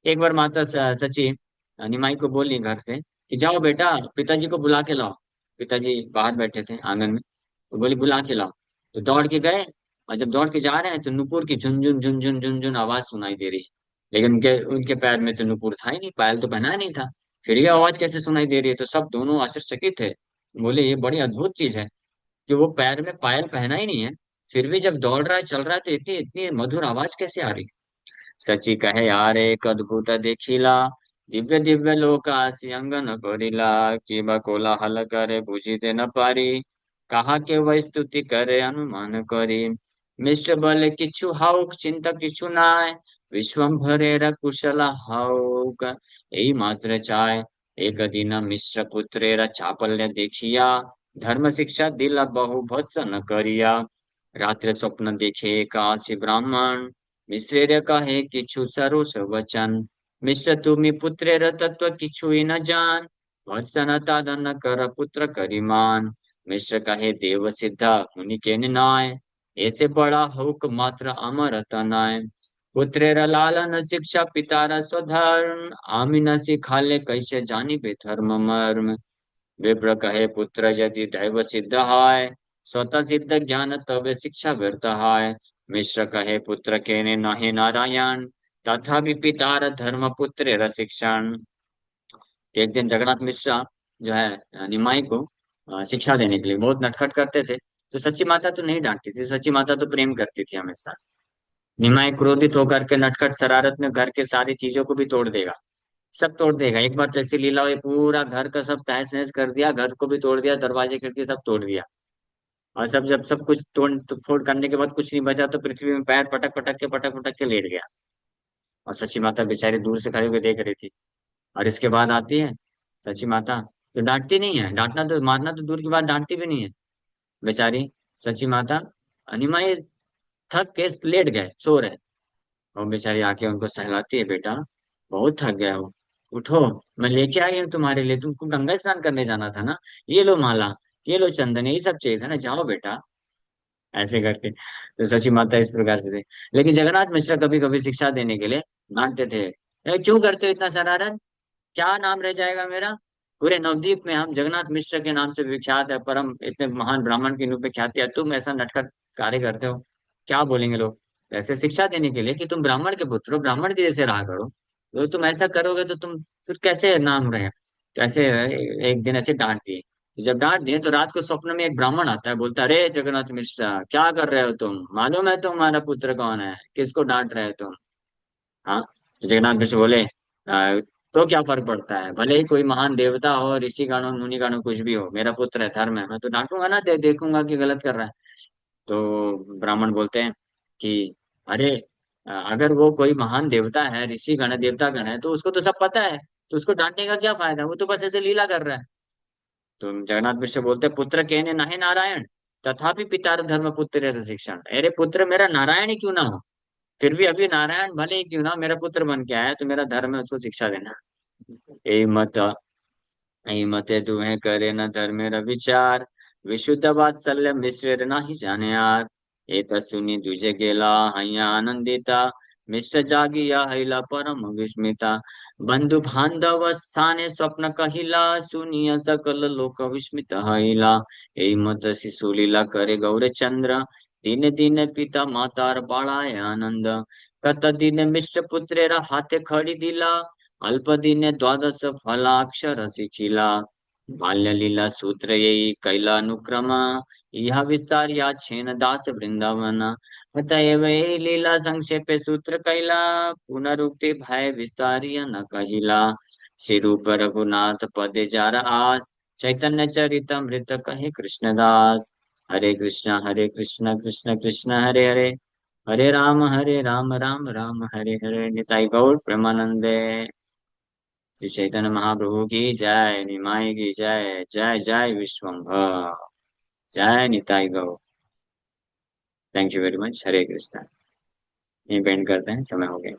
एक बार माता सची निमाई को बोली घर से कि जाओ बेटा, पिताजी को बुला के लाओ। पिताजी बाहर बैठे थे आंगन में, तो बोली बुला के लाओ। तो दौड़ के गए, और जब दौड़ के जा रहे हैं तो नुपुर की झुनझुन झुनझुन झुनझुन आवाज सुनाई दे रही है। लेकिन उनके उनके पैर में तो नुपुर था ही नहीं, पायल तो पहना नहीं था। फिर ये आवाज कैसे सुनाई दे रही है? तो सब दोनों आश्चर्यचकित थे। बोले ये बड़ी अद्भुत चीज है कि वो पैर में पायल पहना ही नहीं है, फिर भी जब दौड़ रहा है, चल रहा है, तो इतनी इतनी मधुर आवाज कैसे आ रही? सची कहे यार एक अद्भुत देखिला, दिव्य दिव्य लोक आसी अंगन करिला। किबा कोलाहल करे बुझिते न पारी, कहा के वह स्तुति करे अनुमान करी। मिश्र बल किछु हाउक चिंता किछु नाय, विश्वम्भरेर कुशल हाउक यही मात्र चाय। एक दिन मिश्र पुत्रेर चापल्य देखिया, धर्म शिक्षा दिला बहु भत्सन करिया। रात्र स्वप्न देखे काशी ब्राह्मण, मिश्रेर कहे किछु सरोष वचन। मिश्र तुमि पुत्रेर तत्व किछुई न जान, भर्सन तादन कर पुत्र करिमान। मिश्र कहे देव सिद्धा मुनि के नाय, ऐसे बड़ा हुक मात्र अमर तनय। पुत्रेर लालन शिक्षा पितार स्वधर्म, आमि न सिखाले कैसे जानी बे धर्म मर्म। विप्र कहे पुत्र यदि दैव सिद्ध है, स्वतः सिद्ध ज्ञान तब शिक्षा व्यर्थ है। मिश्र कहे पुत्र के नहे नारायण, तथापि पितार धर्म पुत्र शिक्षण। एक दिन जगन्नाथ मिश्रा जो है निमाई को शिक्षा देने के लिए बहुत नटखट करते थे। तो सच्ची माता तो नहीं डांटती थी, सच्ची माता तो प्रेम करती थी हमेशा। निमाई क्रोधित होकर के नटखट शरारत में घर के सारी चीजों को भी तोड़ देगा, सब तोड़ देगा। एक बार तो ऐसी लीला हुई, पूरा घर का सब तहस नहस कर दिया, घर को भी तोड़ दिया, दरवाजे खिड़की सब तोड़ दिया। और सब जब सब कुछ तोड़ फोड़ करने के बाद कुछ नहीं बचा, तो पृथ्वी में पैर पटक पटक के लेट गया। और सची माता बेचारी दूर से खड़े हुए देख रही थी। और इसके बाद आती है सची माता, तो डांटती नहीं है, डांटना तो मारना तो दूर की बात, डांटती भी नहीं है बेचारी। सची माता अनिमाई थक के लेट गए, सो रहे। और बेचारी आके उनको सहलाती है, बेटा बहुत थक गया हो, उठो, मैं लेके आई हूँ तुम्हारे लिए, तुमको गंगा स्नान करने जाना था ना, ये लो माला, ये लो चंदन, यही सब चाहिए था ना, जाओ बेटा। ऐसे करके तो सची माता इस प्रकार से थे। लेकिन जगन्नाथ मिश्र कभी कभी शिक्षा देने के लिए डांटते थे, क्यों करते हो इतना शरारत, क्या नाम रह जाएगा मेरा, पूरे नवद्वीप में हम जगन्नाथ मिश्र के नाम से विख्यात है, परम इतने महान ब्राह्मण के रूप में ख्याति है, तुम ऐसा नटखट कार्य करते हो, क्या बोलेंगे लोग। ऐसे शिक्षा देने के लिए कि तुम ब्राह्मण के पुत्र हो, ब्राह्मण के जैसे रहा करो, तो तुम ऐसा करोगे तो तुम फिर कैसे नाम रहे। तो ऐसे एक दिन ऐसे डांट दिए। तो जब डांट दिए तो रात को स्वप्न में एक ब्राह्मण आता है, बोलता है, अरे जगन्नाथ मिश्रा क्या कर रहे हो तुम, मालूम है तुम्हारा पुत्र कौन है, किसको डांट रहे हो तुम। हाँ, तो जगन्नाथ मिश्र बोले, तो क्या फर्क पड़ता है, भले ही कोई महान देवता हो, ऋषि गणों मुनि गणों कुछ भी हो, मेरा पुत्र है, धर्म है, मैं तो डांटूंगा ना, देखूंगा कि गलत कर रहा है। तो ब्राह्मण बोलते हैं कि अरे, अगर वो कोई महान देवता है, ऋषि गण है, देवता गण है, तो उसको तो सब पता है, तो उसको डांटने का क्या फायदा, वो तो बस ऐसे लीला कर रहा है। तो जगन्नाथ मिश्र बोलते हैं, पुत्र कहने नाहे नारायण, तथापि पिता धर्म पुत्र शिक्षण, अरे पुत्र मेरा नारायण ही क्यों ना हो, फिर भी अभी नारायण भले ही क्यों ना, मेरा पुत्र बन के आया, तो मेरा धर्म है उसको शिक्षा देना। यही मत, यही मते तुम्हें करे न धर्मेर विचार, विशुद्ध वात्सल्य मिश्र नाही जाने यार, ये सुनी तुझे गेला हैया आनंदिता, मिष्ट जागिया हैला परम विस्मिता, बंधु बांधव स्थाने स्वप्न कहिला, सुनिया सकल लोक विस्मित हैला, यही मत शिशुलीला करे गौर चंद्र, दिन दिन पिता मातार बाळाय आनंद, कत दिन मिष्ट पुत्रेरा हाथे खडी दिला, अल्पदिने द्वादश फलाक्षर शिखिला, बाल्यलीला सूत्र येई कैलानुक्रम, इह विस्तार या छेन दास वृंदावन, अतएव ये लीला संक्षेपे सूत्र कैला, पुनरुक्ति भय विस्तारिय न कहिला, श्री रूप रघुनाथ पदे जार आस, चैतन्य चरितमृत कहे कृष्णदास, हरे कृष्ण कृष्ण कृष्ण हरे हरे, हरे राम राम राम हरे हरे, निताई गौर प्रेमानंदे। श्री चैतन्य महाप्रभु की जय, निमाई की जय, जय जय विश्वम्भर, जय निताई गौ। थैंक यू वेरी मच, हरे कृष्णा। यहीं पेंट करते हैं, समय हो गया।